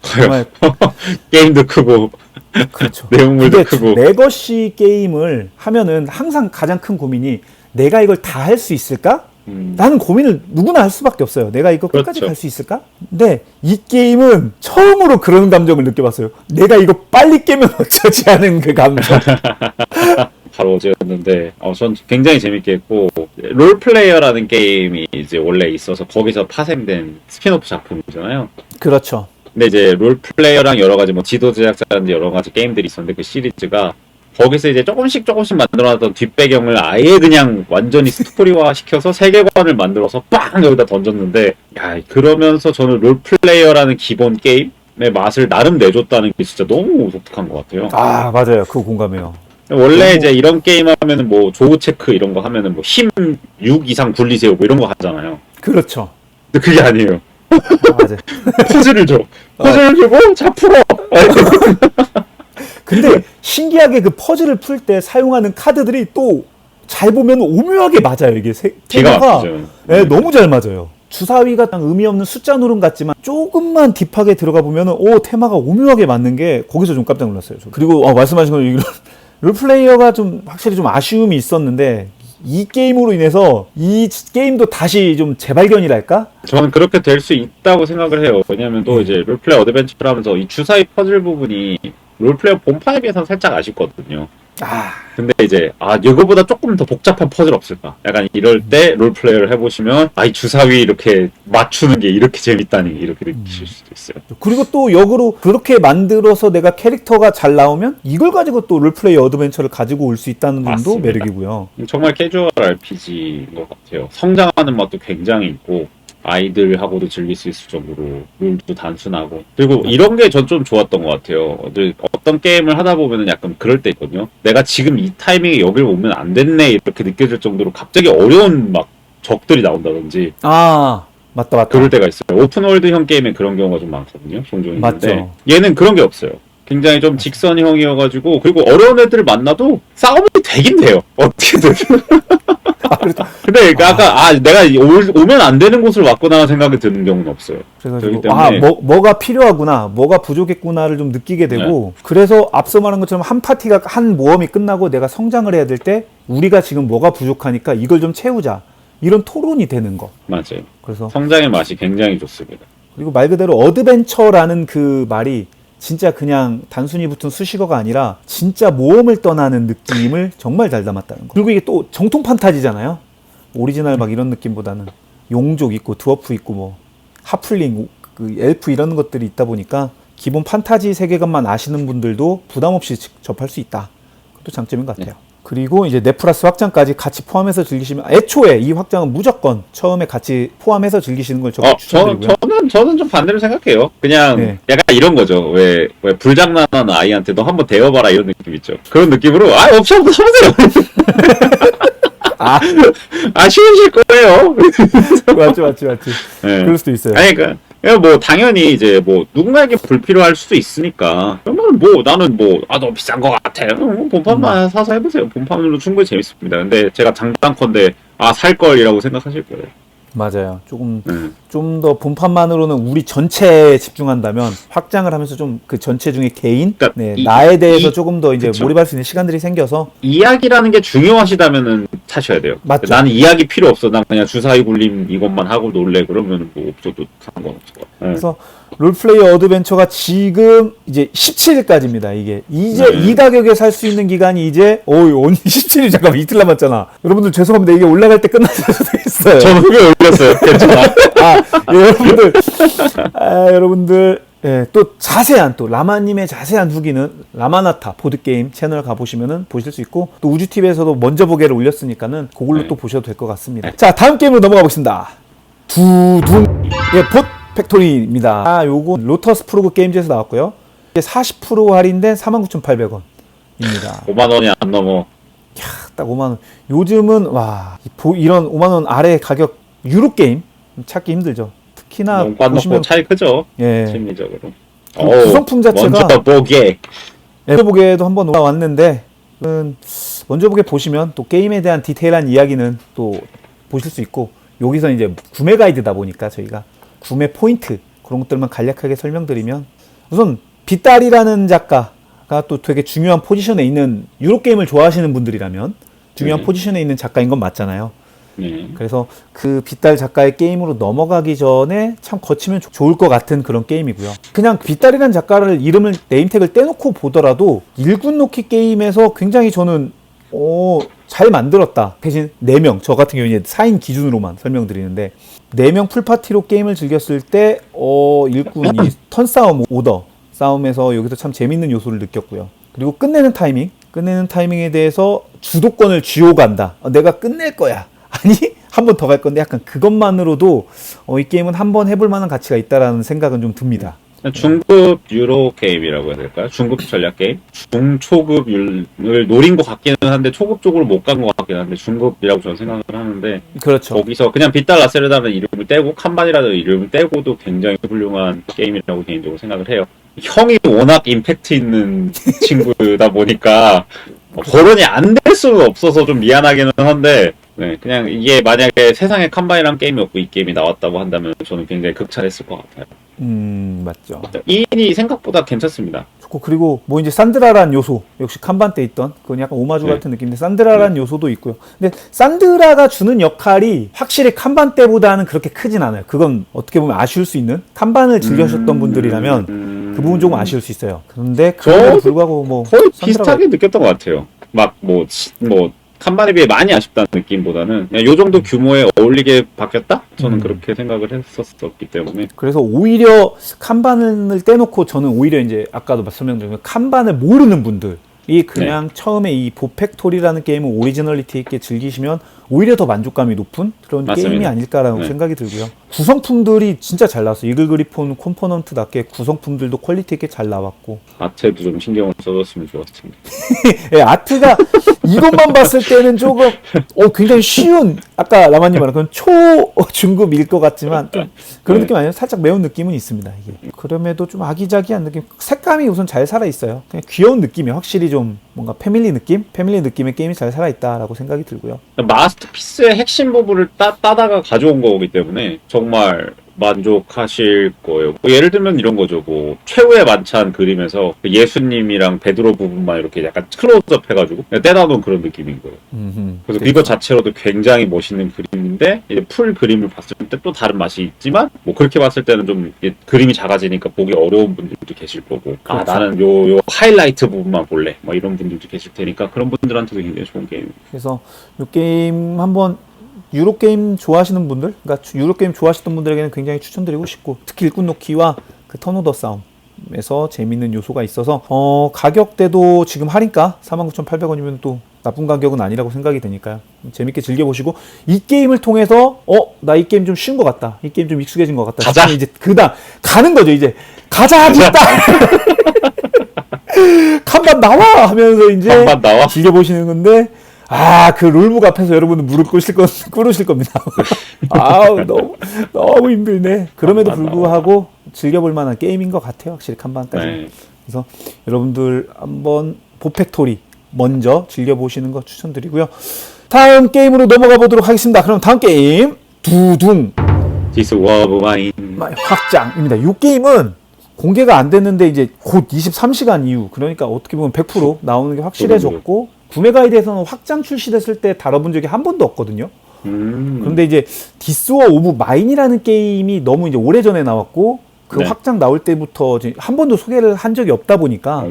정말 게임도 크고 그렇죠. 내용물도 근데 크고. 레거시 게임을 하면은 항상 가장 큰 고민이 내가 이걸 다 할 수 있을까? 라는 고민을 누구나 할 수밖에 없어요. 내가 이거 끝까지 그렇죠. 갈 수 있을까? 근데 이 게임은 처음으로 그런 감정을 느껴봤어요. 내가 이거 빨리 깨면 어쩌지 하는 그 감정. 바로 어제였는데 전 굉장히 재밌게 했고 롤플레이어라는 게임이 이제 원래 있어서 거기서 파생된 스핀오프 작품이잖아요. 그렇죠. 근데 이제 롤플레이어랑 여러 가지 뭐 지도 제작자라든지 여러 가지 게임들이 있었는데 그 시리즈가 거기서 이제 조금씩 만들어놨던 뒷배경을 아예 그냥 완전히 스토리화 시켜서 세계관을 만들어서 빵 여기다 던졌는데 그러면서 저는 롤플레이어라는 기본 게임의 맛을 나름 내줬다는 게 진짜 너무 독특한 것 같아요. 맞아요. 그거 공감해요. 원래 이제 이런 게임 하면은 뭐 조우 체크 이런 거 하면은 뭐 힘 6 이상 분리 세우고 이런 거 하잖아요. 그렇죠. 근데 그게 아니에요. 맞아요. 퍼즐을 줘. 퍼즐을 주고 자 풀어. 근데 신기하게 그 퍼즐을 풀 때 사용하는 카드들이 또 잘 보면 오묘하게 맞아요. 이게 기가 테마가 막히죠. 네, 너무 잘 맞아요. 주사위가 딱 의미 없는 숫자 누름 같지만 조금만 딥하게 들어가 보면은 테마가 오묘하게 맞는 게 거기서 좀 깜짝 놀랐어요. 저도. 그리고 말씀하신 건 롤플레이어가 좀 확실히 좀 아쉬움이 있었는데 이 게임으로 인해서 이 게임도 다시 좀 재발견이랄까? 저는 그렇게 될 수 있다고 생각을 해요. 왜냐하면 또 이제 롤플레이 어드벤처를 하면서 이 주사위 퍼즐 부분이 롤플레이어 본판에 비해서는 살짝 아쉽거든요. 아, 근데 이제 이거보다 조금 더 복잡한 퍼즐 없을까? 약간 이럴 때 롤플레이를 해보시면 이 주사위 이렇게 맞추는 게 이렇게 재밌다니 이렇게 느끼실 수도 있어요. 그리고 또 역으로 그렇게 만들어서 내가 캐릭터가 잘 나오면 이걸 가지고 또 롤플레이 어드벤처를 가지고 올 수 있다는 점도 맞습니다. 매력이고요. 정말 캐주얼 RPG인 것 같아요. 성장하는 맛도 굉장히 있고 아이들하고도 즐길 수 있을 정도로 룰도 단순하고 그리고 이런 게 전 좀 좋았던 것 같아요. 어떤 게임을 하다 보면은 약간 그럴 때 있거든요. 내가 지금 이 타이밍에 여길 오면 안 됐네 이렇게 느껴질 정도로 갑자기 어려운 막 적들이 나온다든지 아, 맞다. 그럴 때가 있어요. 오픈월드형 게임에 그런 경우가 좀 많거든요. 종종 있는데 맞죠. 얘는 그런 게 없어요. 굉장히 좀 직선형이어가지고 그리고 어려운 애들을 만나도 싸움이 되긴 돼요. 어떻게든. 근데 아까 내가 오면 안 되는 곳을 왔구나 생각이 드는 경우는 없어요. 그래가지고 때문에 뭐가 필요하구나, 뭐가 부족했구나를 좀 느끼게 되고 그래서 앞서 말한 것처럼 한 파티가 한 모험이 끝나고 내가 성장을 해야 될 때 우리가 지금 뭐가 부족하니까 이걸 좀 채우자 이런 토론이 되는 거. 맞아요. 그래서 성장의 맛이 굉장히 좋습니다. 그리고 말 그대로 어드벤처라는 그 말이 진짜 그냥 단순히 붙은 수식어가 아니라 진짜 모험을 떠나는 느낌을 정말 잘 담았다는 거. 그리고 이게 또 정통 판타지잖아요. 오리지널 막 이런 느낌보다는 용족 있고 드워프 있고 뭐 하플링, 그 엘프 이런 것들이 있다 보니까 기본 판타지 세계관만 아시는 분들도 부담 없이 접할 수 있다. 그것도 장점인 것 같아요. 그리고 이제 넷플러스 확장까지 같이 포함해서 즐기시면 애초에 이 확장은 무조건 처음에 같이 포함해서 즐기시는 걸 추천드리고요. 저는 좀 반대로 생각해요. 그냥 네. 약간 이런 거죠. 왜 불장난하는 아이한테 너 한번 데워봐라 이런 느낌 있죠. 그런 느낌으로 없이 한번 써보세요. 쉬우실 거예요. 맞지. 네. 그럴 수도 있어요. 아니, 뭐, 당연히 이제 뭐, 누군가에게 불필요할 수도 있으니까. 그러면 뭐, 나는 뭐, 너무 비싼 거 같아. 본판만 사서 해보세요. 본판으로 충분히 재밌습니다. 근데 제가 장단컨대, 살 걸이라고 생각하실 거예요. 맞아요. 좀 더 본판만으로는 우리 전체에 집중한다면 확장을 하면서 좀 그 전체 중에 개인, 그러니까 나에 대해서 조금 더 이제 그쵸. 몰입할 수 있는 시간들이 생겨서 이야기라는 게 중요하시다면은 사셔야 돼요. 맞죠. 나는 이야기 필요 없어. 난 그냥 주사위 굴림 이것만 하고 놀래. 그러면 뭐 없어도 상관없을 것 같아요. 그래서 롤플레이어 어드벤처가 지금 이제 17일까지입니다. 이게 이제 이 가격에 살 수 있는 기간이 이제 오늘 17일 잠깐만 이틀 남았잖아. 여러분들 죄송합니다. 이게 올라갈 때 끝날 수도 있어요. 저는 후배 올렸어요. 괜찮아. 여러분들 또 자세한 또 라마님의 자세한 후기는 라마나타 보드게임 채널 가보시면은 보실 수 있고 또 우주TV에서도 먼저 보게를 올렸으니까는 그걸로 또 보셔도 될 것 같습니다. 자, 다음 게임으로 넘어가 보겠습니다. 두둥 봇 팩토리입니다. 요거 로터스 프로그 게임즈에서 나왔고요. 이게 40% 할인된 49,800원입니다. 5만 원이 안 넘어. 딱 5만 원. 요즘은 이런 5만 원 아래 가격 유료 게임 찾기 힘들죠. 특히나 보시면 차이 크죠. 예. 심리적으로. 구성품 자체가 먼저 보게. 먼저 보게도 한번 올라왔는데 먼저 보게 보시면 또 게임에 대한 디테일한 이야기는 또 보실 수 있고 여기서 이제 구매 가이드다 보니까 저희가 구매 포인트 그런 것들만 간략하게 설명드리면 우선 빗달이라는 작가가 또 되게 중요한 포지션에 있는 유로 게임을 좋아하시는 분들이라면 중요한 포지션에 있는 작가인 건 맞잖아요. 그래서 그 빗달 작가의 게임으로 넘어가기 전에 참 거치면 좋을 것 같은 그런 게임이고요. 그냥 빗달이라는 작가를 이름을 네임택을 떼놓고 보더라도 일군 놓기 게임에서 굉장히 저는 잘 만들었다. 대신 4명, 저 같은 경우에 4인 기준으로만 설명드리는데 4명 풀파티로 게임을 즐겼을 때 일군 이 턴싸움 오더 싸움에서 여기서 참 재밌는 요소를 느꼈고요. 그리고 끝내는 타이밍에 대해서 주도권을 쥐고 간다. 내가 끝낼 거야. 아니 한 번 더 갈 건데 약간 그것만으로도 이 게임은 한번 해볼 만한 가치가 있다라는 생각은 좀 듭니다. 중급 유로 게임이라고 해야 될까요? 중급 전략 게임? 중초급을 노린 것 같기는 한데 초급 쪽으로 못 간 것 같긴 한데 중급이라고 저는 생각을 하는데 그렇죠. 거기서 그냥 빗달 라세르다는 이름을 떼고 칸반이라는 이름을 떼고도 굉장히 훌륭한 게임이라고 개인적으로 생각을 해요. 형이 워낙 임팩트 있는 친구다 보니까 거론이 안 될 수는 없어서 좀 미안하기는 한데 그냥 이게 만약에 세상에 칸반이란 게임이 없고 이 게임이 나왔다고 한다면 저는 굉장히 극찬했을 것 같아요. 맞죠. 2인이 생각보다 괜찮습니다. 좋고, 그리고 뭐 이제 산드라란 요소, 역시 칸반 때 있던 그건 약간 오마주 네. 같은 느낌인데 산드라란 요소도 있고요. 근데 산드라가 주는 역할이 확실히 칸반 때보다는 그렇게 크진 않아요. 그건 어떻게 보면 아쉬울 수 있는, 칸반을 즐겨셨던 분들이라면 그 부분 조금 아쉬울 수 있어요. 그런데 그럼에도 저도 불구하고 뭐 거의 산드라가 비슷하게 느꼈던 것 같아요. 막 뭐 칸반에 비해 많이 아쉽다는 느낌보다는 그냥 요 정도 규모에 어울리게 바뀌었다? 저는 그렇게 생각을 했었기 때문에. 그래서 오히려 칸반을 떼놓고 저는 오히려 이제 아까도 설명드린 칸반을 모르는 분들이 그냥 처음에 이 보팩토리라는 게임을 오리지널리티 있게 즐기시면 오히려 더 만족감이 높은 그런 맞습니다. 게임이 아닐까라는 네. 생각이 들고요. 구성품들이 진짜 잘 나왔어요. 이글 그리폰 컴포넌트답게 구성품들도 퀄리티 있게 잘 나왔고 아트에도 좀 신경을 써줬으면 좋았습니다. 예, 아트가 이것만 봤을 때는 조금 굉장히 쉬운, 아까 라마님 말한 그런 초중급일 것 같지만 좀 그런 네. 느낌 아니에요? 살짝 매운 느낌은 있습니다. 이게 그럼에도 좀 아기자기한 느낌, 색감이 우선 잘 살아 있어요. 그냥 귀여운 느낌이 확실히 좀 뭔가 패밀리 느낌의 게임이 잘 살아 있다라고 생각이 들고요. 마스터피스의 핵심 부분을 따다가 가져온 거기 때문에 정말 만족하실 거예요. 뭐 예를 들면 이런 거죠. 뭐 최후의 만찬 그림에서 예수님이랑 베드로 부분만 이렇게 약간 클로즈업 해가지고 떼다 놓은 그런 느낌인 거예요. 그래서 이거 자체로도 굉장히 멋있는 그림인데 이제 풀 그림을 봤을 때 또 다른 맛이 있지만 뭐 그렇게 봤을 때는 좀 그림이 작아지니까 보기 어려운 분들도 계실 거고 아 그렇죠. 나는 요 하이라이트 부분만 볼래 뭐 이런 분들도 계실 테니까 그런 분들한테도 굉장히 좋은 게임. 그래서 이 게임 한번 유로 게임 좋아하시는 분들, 그러니까 유로 게임 좋아하시던 분들에게는 굉장히 추천드리고 싶고, 특히 일꾼 놓기와 그 턴오더 싸움에서 재밌는 요소가 있어서 가격대도 지금 할인가 49,800원이면 또 나쁜 가격은 아니라고 생각이 되니까요. 재밌게 즐겨보시고, 이 게임을 통해서 나 이 게임 좀 쉬운 것 같다, 이 게임 좀 익숙해진 것 같다, 가자. 이제 그다음 가는 거죠. 이제 가자 하겠다. 칸반 나와 하면서 이제 칸반 나와? 즐겨보시는 건데, 그 룰북 앞에서 여러분은 무릎 꿇으실 겁니다. 아우, 너무 힘들네. 그럼에도 불구하고 즐겨볼 만한 게임인 것 같아요. 확실히 칸반까지. 네. 그래서 여러분들 한번 보팩토리 먼저 즐겨보시는 거 추천드리고요. 다음 게임으로 넘어가 보도록 하겠습니다. 그럼 다음 게임, 두둥 This War of Mine. 확장입니다. 이 게임은 공개가 안 됐는데 이제 곧 23시간 이후, 그러니까 어떻게 보면 100% 나오는 게 확실해졌고, 구매 가이드에서는 확장 출시됐을 때 다뤄본 적이 한 번도 없거든요. 그런데 이제 디스워 오브 마인이라는 게임이 너무 이제 오래전에 나왔고, 그 네. 확장 나올 때부터 한 번도 소개를 한 적이 없다 보니까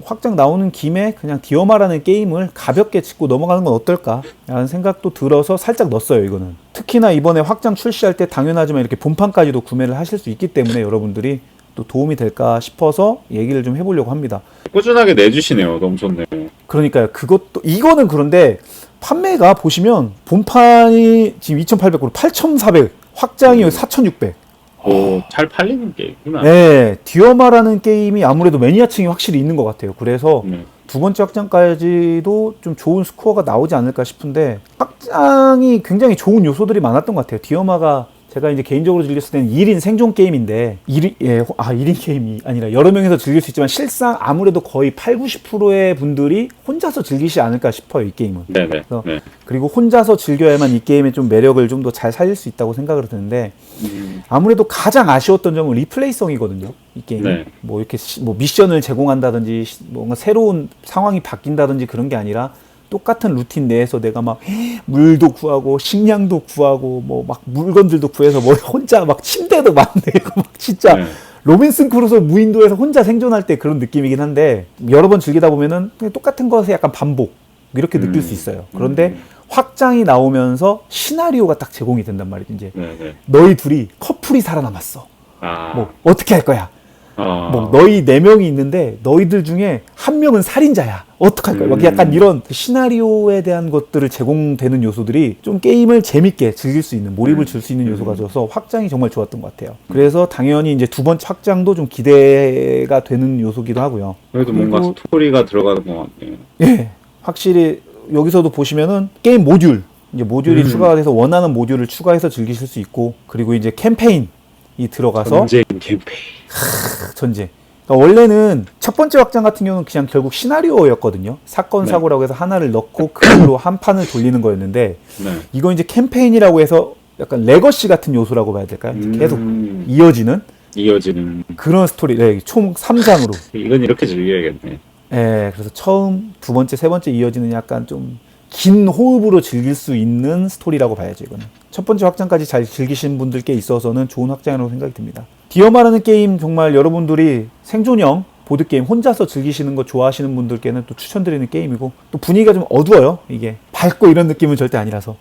확장 나오는 김에 그냥 디어마라는 게임을 가볍게 짚고 넘어가는 건 어떨까 라는 생각도 들어서 살짝 넣었어요. 이거는 특히나 이번에 확장 출시할 때 당연하지만 이렇게 본판까지도 구매를 하실 수 있기 때문에 여러분들이 또 도움이 될까 싶어서 얘기를 좀 해보려고 합니다. 꾸준하게 내주시네요. 너무 좋네요. 그러니까요. 이거는 그런데 판매가 보시면 본판이 지금 2,800으로 8,400, 확장이 4,600. 잘 팔리는 게임이구나. 네, 디어마라는 게임이 아무래도 매니아층이 확실히 있는 것 같아요. 그래서 네. 두 번째 확장까지도 좀 좋은 스코어가 나오지 않을까 싶은데, 확장이 굉장히 좋은 요소들이 많았던 것 같아요. 디어마가 제가 이제 개인적으로 즐겼을 때는 1인 생존 게임인데, 1인 게임이 아니라 여러 명이서 즐길 수 있지만 실상 아무래도 거의 80~90%의 분들이 혼자서 즐기시지 않을까 싶어요, 이 게임은. 네네. 그래서 네. 그리고 혼자서 즐겨야만 이 게임의 좀 매력을 좀 더 잘 살릴 수 있다고 생각을 드는데, 아무래도 가장 아쉬웠던 점은 리플레이성이거든요. 이 게임이. 네. 뭐 이렇게 뭐 미션을 제공한다든지 뭔가 새로운 상황이 바뀐다든지 그런 게 아니라 똑같은 루틴 내에서 내가 막 물도 구하고 식량도 구하고 뭐 막 물건들도 구해서 뭐 혼자 막 침대도 만들고 막 진짜 네. 로빈슨 크루소 무인도에서 혼자 생존할 때 그런 느낌이긴 한데, 여러 번 즐기다 보면은 그냥 똑같은 것에 약간 반복 이렇게 느낄 수 있어요. 그런데 확장이 나오면서 시나리오가 딱 제공이 된단 말이지. 이제 네네. 너희 둘이 커플이 살아남았어. 뭐 어떻게 할 거야? 뭐 너희 4명이 있는데 너희들 중에 한 명은 살인자야. 어떡할 거야? 막 약간 이런 시나리오에 대한 것들을 제공되는 요소들이 좀 게임을 재밌게 즐길 수 있는, 몰입을 줄 수 있는 요소가 져서 확장이 정말 좋았던 것 같아요. 그래서 당연히 이제 두 번째 확장도 좀 기대가 되는 요소기도 하고요. 그래도 뭔가 스토리가 들어가는 것 같네요. 예, 확실히 여기서도 보시면은 게임 모듈, 이제 모듈이 추가가 돼서 원하는 모듈을 추가해서 즐기실 수 있고, 그리고 이제 캠페인이 들어가서 전쟁 캠페인. 전쟁. 그러니까 원래는 첫 번째 확장 같은 경우는 그냥 결국 시나리오였거든요. 사건 사고라고 해서 하나를 넣고 그걸로 한 판을 돌리는 거였는데, 네. 이거 이제 캠페인이라고 해서 약간 레거시 같은 요소라고 봐야 될까요? 계속 이어지는 이어지는 그런 스토리. 네, 총 3장으로. 이건 이렇게 즐겨야겠네. 예, 그래서 처음, 두 번째, 세 번째 이어지는 약간 좀 긴 호흡으로 즐길 수 있는 스토리라고 봐야죠, 이거는. 첫 번째 확장까지 잘 즐기신 분들께 있어서는 좋은 확장이라고 생각이 듭니다. 디어마라는 게임 정말 여러분들이 생존형 보드게임 혼자서 즐기시는 거 좋아하시는 분들께는 또 추천드리는 게임이고, 또 분위기가 좀 어두워요, 이게. 밝고 이런 느낌은 절대 아니라서.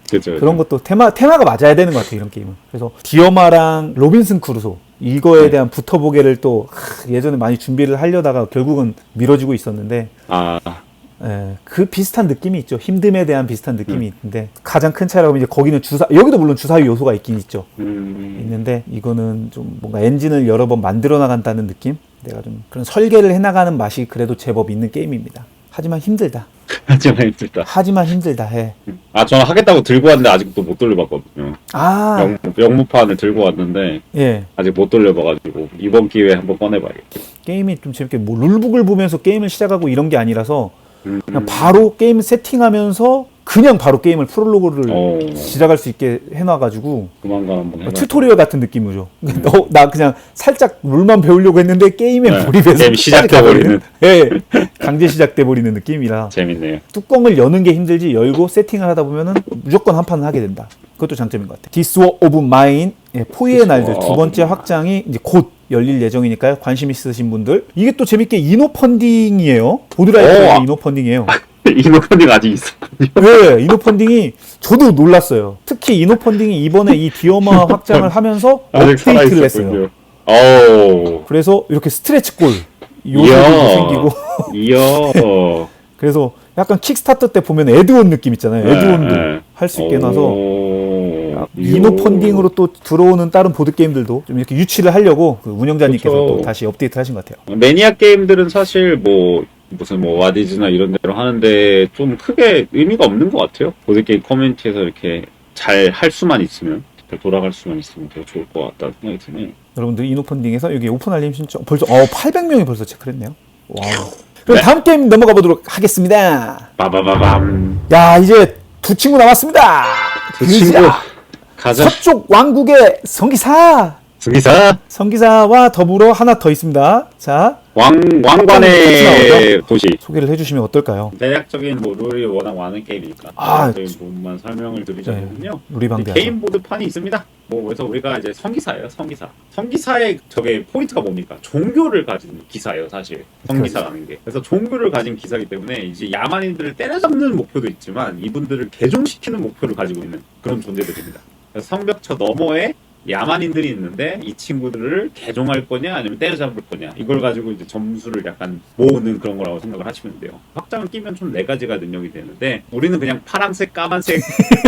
그죠. 그런 것도 테마가 맞아야 되는 것 같아요, 이런 게임은. 그래서 디어마랑 로빈슨 크루소 이거에 대한 붙어보게를 또 예전에 많이 준비를 하려다가 결국은 미뤄지고 있었는데, 아, 예, 그 비슷한 느낌이 있죠. 힘듦에 대한 비슷한 느낌이 있는데, 가장 큰 차이라고 하면 이제 거기는 여기도 물론 주사위 요소가 있긴 있죠. 있는데 이거는 좀 뭔가 엔진을 여러 번 만들어 나간다는 느낌? 내가 좀 그런 설계를 해나가는 맛이 그래도 제법 있는 게임입니다. 하지만 힘들다. 하지만 힘들다. 하지만 힘들다 해. 아, 저는 하겠다고 들고 왔는데 아직도 못 돌려봤거든요. 아, 영무판을 들고 왔는데 예. 아직 못 돌려봐가지고 이번 기회에 한번 꺼내봐야겠다. 게임이 좀 재밌게 뭐 룰북을 보면서 게임을 시작하고 이런 게 아니라서 그냥 바로 게임 세팅하면서 그냥 바로 게임을 프롤로그를 시작할 수 있게 해놔가지고 조만간 한번 해봐. 튜토리얼 같은 느낌이죠. 나 그냥 살짝 룰만 배우려고 했는데 게임에 네, 몰입해서 게임 시작돼버리는. 예, 강제 시작돼버리는 느낌이라 재밌네요. 뚜껑을 여는 게 힘들지 열고 세팅을 하다 보면은 무조건 한 판은 하게 된다. 그것도 장점인 것 같아요. 디스워 오브 마인, 포위의 날들 두 번째 확장이 이제 곧 열릴 예정이니까요. 관심 있으신 분들. 이게 또 재밌게 이노 펀딩이에요. 보드라이브의 이노 펀딩이에요. 이노 펀딩 아직 있었군요. 네, 이노 펀딩이 저도 놀랐어요. 특히 이노 펀딩이 이번에 이 디어마 확장을 하면서 업데이트를 했어요. 그래서 이렇게 스트레치 골 요소도 생기고 이야. 그래서 약간 킥스타터 때 보면 에드온 느낌 있잖아요. 에드온도 할 수 있게 해놔서 이노 펀딩으로 또 들어오는 다른 보드게임들도 좀 이렇게 유치를 하려고 그 운영자님께서 그렇죠. 또 다시 업데이트 하신 것 같아요. 매니아 게임들은 사실 무슨 와디즈나 이런 데로 하는데 좀 크게 의미가 없는 것 같아요. 보드게임 커뮤니티에서 이렇게 잘 할 수만 있으면, 잘 돌아갈 수만 있으면 되게 좋을 것 같다는 생각이 드네요. 여러분들 이노 펀딩에서 여기 오픈 알림 신청 벌써 800명이 벌써 체크를 했네요. 와우. 그럼 다음 게임 넘어가 보도록 하겠습니다. 빠바바밤. 야, 이제 두 친구 남았습니다. 두 친구 가자. 서쪽 왕국의 성기사. 성기사와 더불어 하나 더 있습니다. 자, 왕관의 도시. 소개를 해주시면 어떨까요? 대략적인 룰이 워낙 많은 게임이니까 대략적인 부분만 설명을 드리자면요. 루리방대하죠. 개인 보드판이 있습니다. 그래서 우리가 이제 성기사예요. 성기사의 저게 포인트가 뭡니까? 종교를 가진 기사예요, 사실. 성기사라는 게. 그래서 종교를 가진 기사이기 때문에 이제 야만인들을 때려잡는 목표도 있지만 이분들을 개종시키는 목표를 가지고 있는 그런 존재들입니다. 그래서 성벽처 너머에 야만인들이 있는데 이 친구들을 개종할 거냐 아니면 때려잡을 거냐 이걸 가지고 이제 점수를 약간 모으는 그런 거라고 생각을 하시면 돼요. 확장을 끼면 총 4가지가 능력이 되는데 우리는 그냥 파란색, 까만색,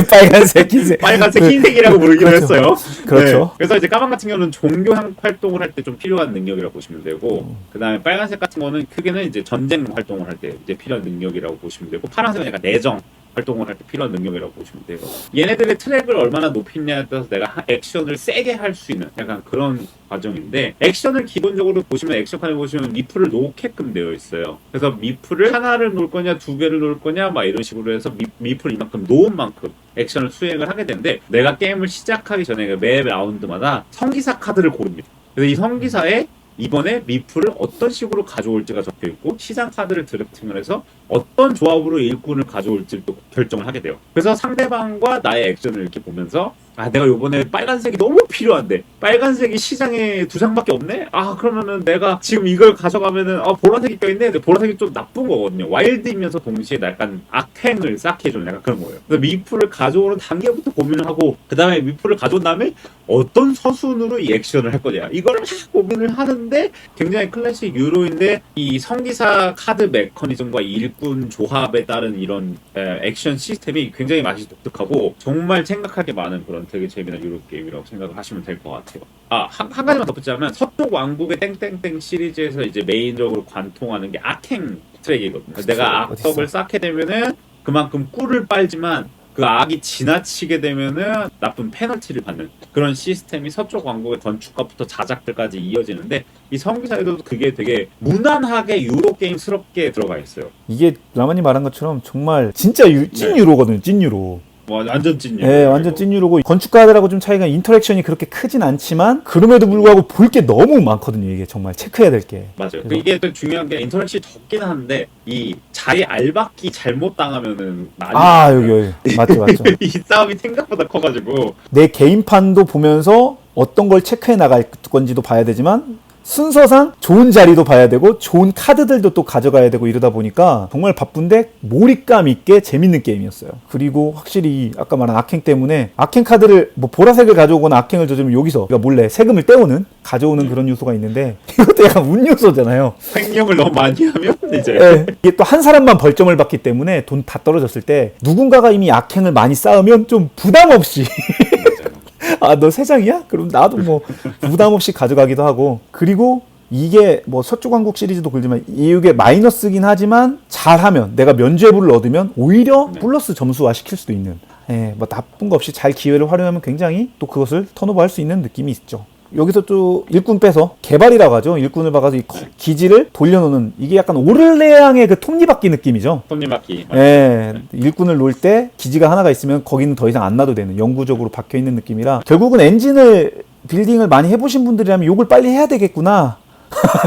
빨간색, 흰색, 빨간색, 흰색이라고 부르기로 그렇죠. 했어요. 그렇죠. 네. 그래서 이제 까만 같은 경우는 종교 활동을 할 때 좀 필요한 능력이라고 보시면 되고, 그 다음에 빨간색 같은 거는 크게는 이제 전쟁 활동을 할 때 이제 필요한 능력이라고 보시면 되고, 파란색은 약간 내정 활동을 할 때 필요한 능력이라고 보시면 돼요. 얘네들의 트랙을 얼마나 높이냐에 따라서 내가 액션을 세게 할 수 있는 약간 그런 과정인데, 액션을 기본적으로 보시면 액션 칸에 보시면 미프를 놓게끔 되어 있어요. 그래서 미프를 하나를 놓을 거냐 2개를 놓을 거냐 막 이런 식으로 해서 미프를 이만큼 놓은 만큼 액션을 수행을 하게 되는데, 내가 게임을 시작하기 전에 매 라운드마다 성기사 카드를 고릅니다. 그래서 이 성기사에 이번에 미프를 어떤 식으로 가져올지가 적혀있고, 시장 카드를 드래프팅을 해서 어떤 조합으로 일꾼을 가져올지도 결정을 하게 돼요. 그래서 상대방과 나의 액션을 이렇게 보면서 내가 요번에 빨간색이 너무 필요한데 빨간색이 시장에 2장밖에 없네? 그러면은 내가 지금 이걸 가져가면은 보라색이 껴있네? 근데 보라색이 좀 나쁜 거거든요. 와일드이면서 동시에 약간 악행을 쌓게 해주는 약간 그런 거예요. 그래서 미프를 가져오는 단계부터 고민을 하고, 그 다음에 미프를 가져온 다음에 어떤 서순으로 이 액션을 할 거냐 이거를 막 고민을 하는데, 굉장히 클래식 유로인데 이 성기사 카드 메커니즘과 일꾼 조합에 따른 이런 액션 시스템이 굉장히 맛이 독특하고 정말 생각할 게 많은 그런 되게 재미난 유로 게임이라고 생각을 하시면 될 것 같아요. 한 가지만 덧붙이자면 서쪽 왕국의 땡땡땡 시리즈에서 이제 메인적으로 관통하는 게 악행 트랙이거든요. 내가 악덕을 쌓게 되면은 그만큼 꿀을 빨지만 그 악이 지나치게 되면은 나쁜 페널티를 받는 그런 시스템이 서쪽 왕국의 건축가부터 자작들까지 이어지는데, 이 성기사에도 그게 되게 무난하게 유로게임스럽게 들어가 있어요. 이게 라마님 말한 것처럼 정말 진짜 찐 유로거든요. 찐 유로. 완전 찐이에요. 예, 완전 찐유로고 건축가들하고 좀 차이가 인터랙션이 그렇게 크진 않지만 그럼에도 불구하고 볼 게 너무 많거든요. 이게 정말 체크해야 될 게. 맞아요. 이게 또 중요한 게 인터랙션이 적긴 한데 이 자리 알박기 잘못 당하면은 많이 여기 맞죠. 이 싸움이 생각보다 커가지고 내 게임판도 보면서 어떤 걸 체크해 나갈 건지도 봐야 되지만 순서상 좋은 자리도 봐야 되고 좋은 카드들도 또 가져가야 되고 이러다 보니까 정말 바쁜데 몰입감 있게 재밌는 게임이었어요. 그리고 확실히 아까 말한 악행 때문에 악행 카드를 뭐 보라색을 가져오거나 악행을 져주면 여기서 그러니까 몰래 세금을 떼오는 가져오는 그런 요소가 있는데 이것도 약간 운 요소잖아요. 횡령을 너무 많이 하면 이제 네, 이게 또 한 사람만 벌점을 받기 때문에 돈 다 떨어졌을 때 누군가가 이미 악행을 많이 쌓으면 좀 부담 없이 너 3장이야? 그럼 나도 뭐 부담 없이 가져가기도 하고 그리고 이게 뭐 서쪽 왕국 시리즈도 그렇지만 이게 마이너스긴 하지만 잘하면 내가 면죄부를 얻으면 오히려 플러스 점수화 시킬 수도 있는 뭐 나쁜 거 없이 잘 기회를 활용하면 굉장히 또 그것을 턴오버할 수 있는 느낌이 있죠. 여기서 또 일꾼 빼서 개발이라고 하죠. 일꾼을 박아서 이 기지를 돌려놓는 이게 약간 오를레앙의 그 톱니바퀴 느낌이죠. 톱니바퀴. 일꾼을 놓을 때 기지가 하나가 있으면 거기는 더 이상 안 놔도 되는 영구적으로 박혀 있는 느낌이라 결국은 엔진을 빌딩을 많이 해보신 분들이라면 요걸 빨리 해야 되겠구나.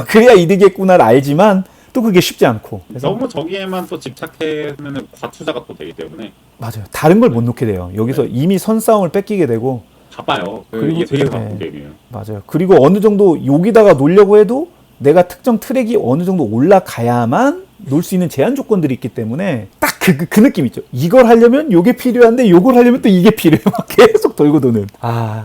그래야 이득이겠구나를 알지만 또 그게 쉽지 않고. 그래서 너무 저기에만 또 집착하면 과투자가 또 되기 때문에 맞아요. 다른 걸 못 놓게 돼요. 여기서 이미 선싸움을 뺏기게 되고. 바빠요. 그리고 이게 되게 바쁜 게임이에요. 맞아요. 그리고 어느 정도 여기다가 놓으려고 해도 내가 특정 트랙이 어느 정도 올라가야만 놓을 수 있는 제한 조건들이 있기 때문에 딱 그 느낌 있죠. 이걸 하려면 요게 필요한데 요걸 하려면 또 이게 필요해. 막 계속 돌고 도는.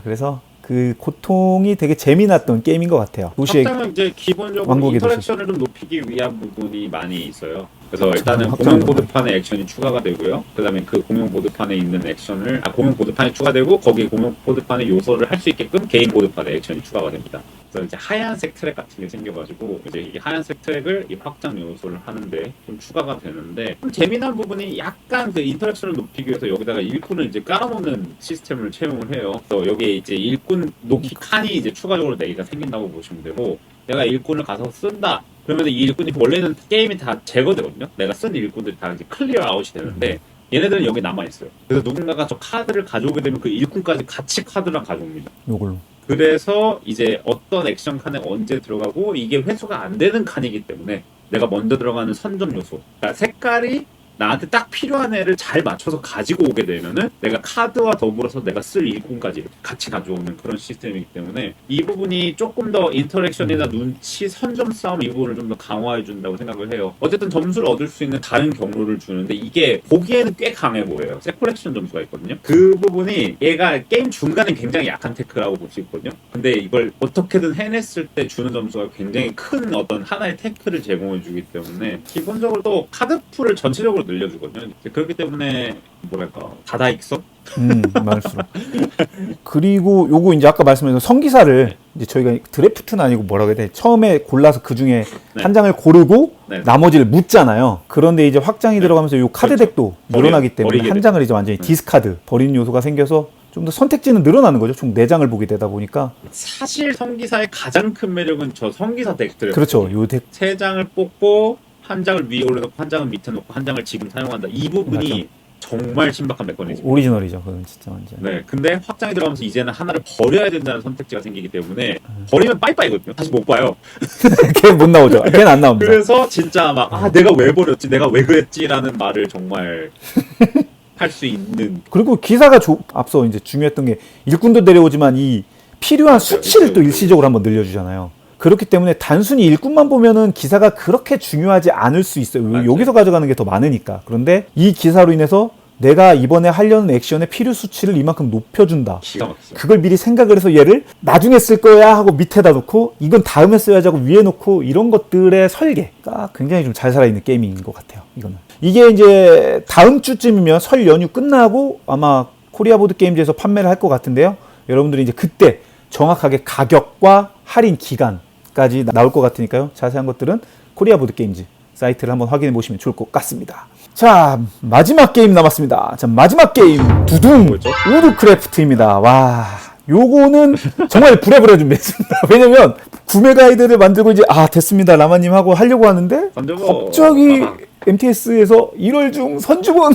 그래서 그 고통이 되게 재미났던 게임인 것 같아요. 확장은 이제 기본적으로 인터랙션을 좀 높이기 위한 부분이 많이 있어요. 그래서 일단은 공용 보드판에 액션이 추가가 되고요. 그다음에 그 공용 보드판에 있는 액션을 공용 보드판에 추가되고 거기에 공용 보드판의 요소를 할 수 있게끔 개인 보드판에 액션이 추가가 됩니다. 그래서 이제 하얀색 트랙 같은 게 생겨가지고 이제 이 하얀색 트랙을 이 확장 요소를 하는데 좀 추가가 되는데 좀 재미난 부분이 약간 그 인터랙션을 높이기 위해서 여기다가 일꾼을 이제 깔아놓는 시스템을 채용을 해요. 그래서 여기에 이제 일꾼 놓기 칸이 이제 추가적으로 4개가 생긴다고 보시면 되고 내가 일꾼을 가서 쓴다. 그러면 이 일꾼이 원래는 게임이 다 제거되거든요. 내가 쓴 일꾼들이 다 이제 클리어 아웃이 되는데 얘네들은 여기 남아있어요. 그래서 누군가가 저 카드를 가져오게 되면 그 일꾼까지 같이 카드랑 가져옵니다. 요걸로. 그래서 이제 어떤 액션 칸에 언제 들어가고 이게 회수가 안 되는 칸이기 때문에 내가 먼저 들어가는 선점 요소. 그러니까 색깔이 나한테 딱 필요한 애를 잘 맞춰서 가지고 오게 되면은 내가 카드와 더불어서 내가 쓸 일꾼까지 같이 가져오는 그런 시스템이기 때문에 이 부분이 조금 더 인터랙션이나 눈치, 선점 싸움 이 부분을 좀 더 강화해 준다고 생각을 해요. 어쨌든 점수를 얻을 수 있는 다른 경로를 주는데 이게 보기에는 꽤 강해 보여요. 세퍼렉션 점수가 있거든요. 그 부분이 얘가 게임 중간에 굉장히 약한 테크라고 볼 수 있거든요. 근데 이걸 어떻게든 해냈을 때 주는 점수가 굉장히 큰 어떤 하나의 테크를 제공해 주기 때문에 기본적으로 또 카드풀을 전체적으로 늘려주거든요. 그렇기 때문에 뭐랄까 다다익선? 말수록. 그리고 요거 이제 아까 말씀드린 성기사를 이제 저희가 드래프트는 아니고 뭐라고 해야 돼? 처음에 골라서 그 중에 한 장을 고르고 나머지를 묻잖아요. 그런데 이제 확장이 들어가면서 요 카드 덱도 늘어나기 때문에 한 장을 이제 완전히 디스카드 버리는 요소가 생겨서 좀 더 선택지는 늘어나는 거죠. 총 4장을 보게 되다 보니까. 사실 성기사의 가장 큰 매력은 저 성기사 덱들. 그렇죠. 요 덱 3장을 뽑고 한 장을 위에 올려놓고 한 장은 밑에 놓고 한 장을 지금 사용한다. 이 부분이 맞아. 정말 신박한 메커니즘. 오리지널이죠. 그건 진짜 완전. 네, 근데 확장이 들어가면서 이제는 하나를 버려야 된다는 선택지가 생기기 때문에 버리면 빠이빠이거든요. 다시 못 봐요. 걔는 못 나오죠. 걔는 안 나옵니다. 그래서 진짜 막 내가 왜 버렸지, 내가 왜 그랬지라는 말을 정말 할 수 있는. 그리고 기사가 앞서 이제 중요했던 게 일꾼도 내려오지만 이 필요한 수치를 또 일시적으로 한번 늘려주잖아요. 그렇기 때문에 단순히 일꾼만 보면은 기사가 그렇게 중요하지 않을 수 있어요. 맞아요. 여기서 가져가는 게 더 많으니까. 그런데 이 기사로 인해서 내가 이번에 하려는 액션의 필요 수치를 이만큼 높여준다. 그걸 미리 생각을 해서 얘를 나중에 쓸 거야 하고 밑에다 놓고 이건 다음에 써야지 하고 위에 놓고 이런 것들의 설계가 굉장히 좀 잘 살아있는 게임인 것 같아요. 이거는. 이게 이제 다음 주쯤이면 설 연휴 끝나고 아마 코리아 보드 게임즈에서 판매를 할 것 같은데요. 여러분들이 이제 그때 정확하게 가격과 할인 기간까지 나올 것 같으니까요. 자세한 것들은 코리아 보드 게임즈 사이트를 한번 확인해 보시면 좋을 것 같습니다. 자, 마지막 게임 남았습니다. 자, 마지막 게임 두둥 우드크래프트입니다. 와, 요거는 정말 불에 준비했습니다. 왜냐면 구매 가이드를 만들고 이제 됐습니다 라마님 하고 하려고 하는데 갑자기 MTS에서 1월 중 선주문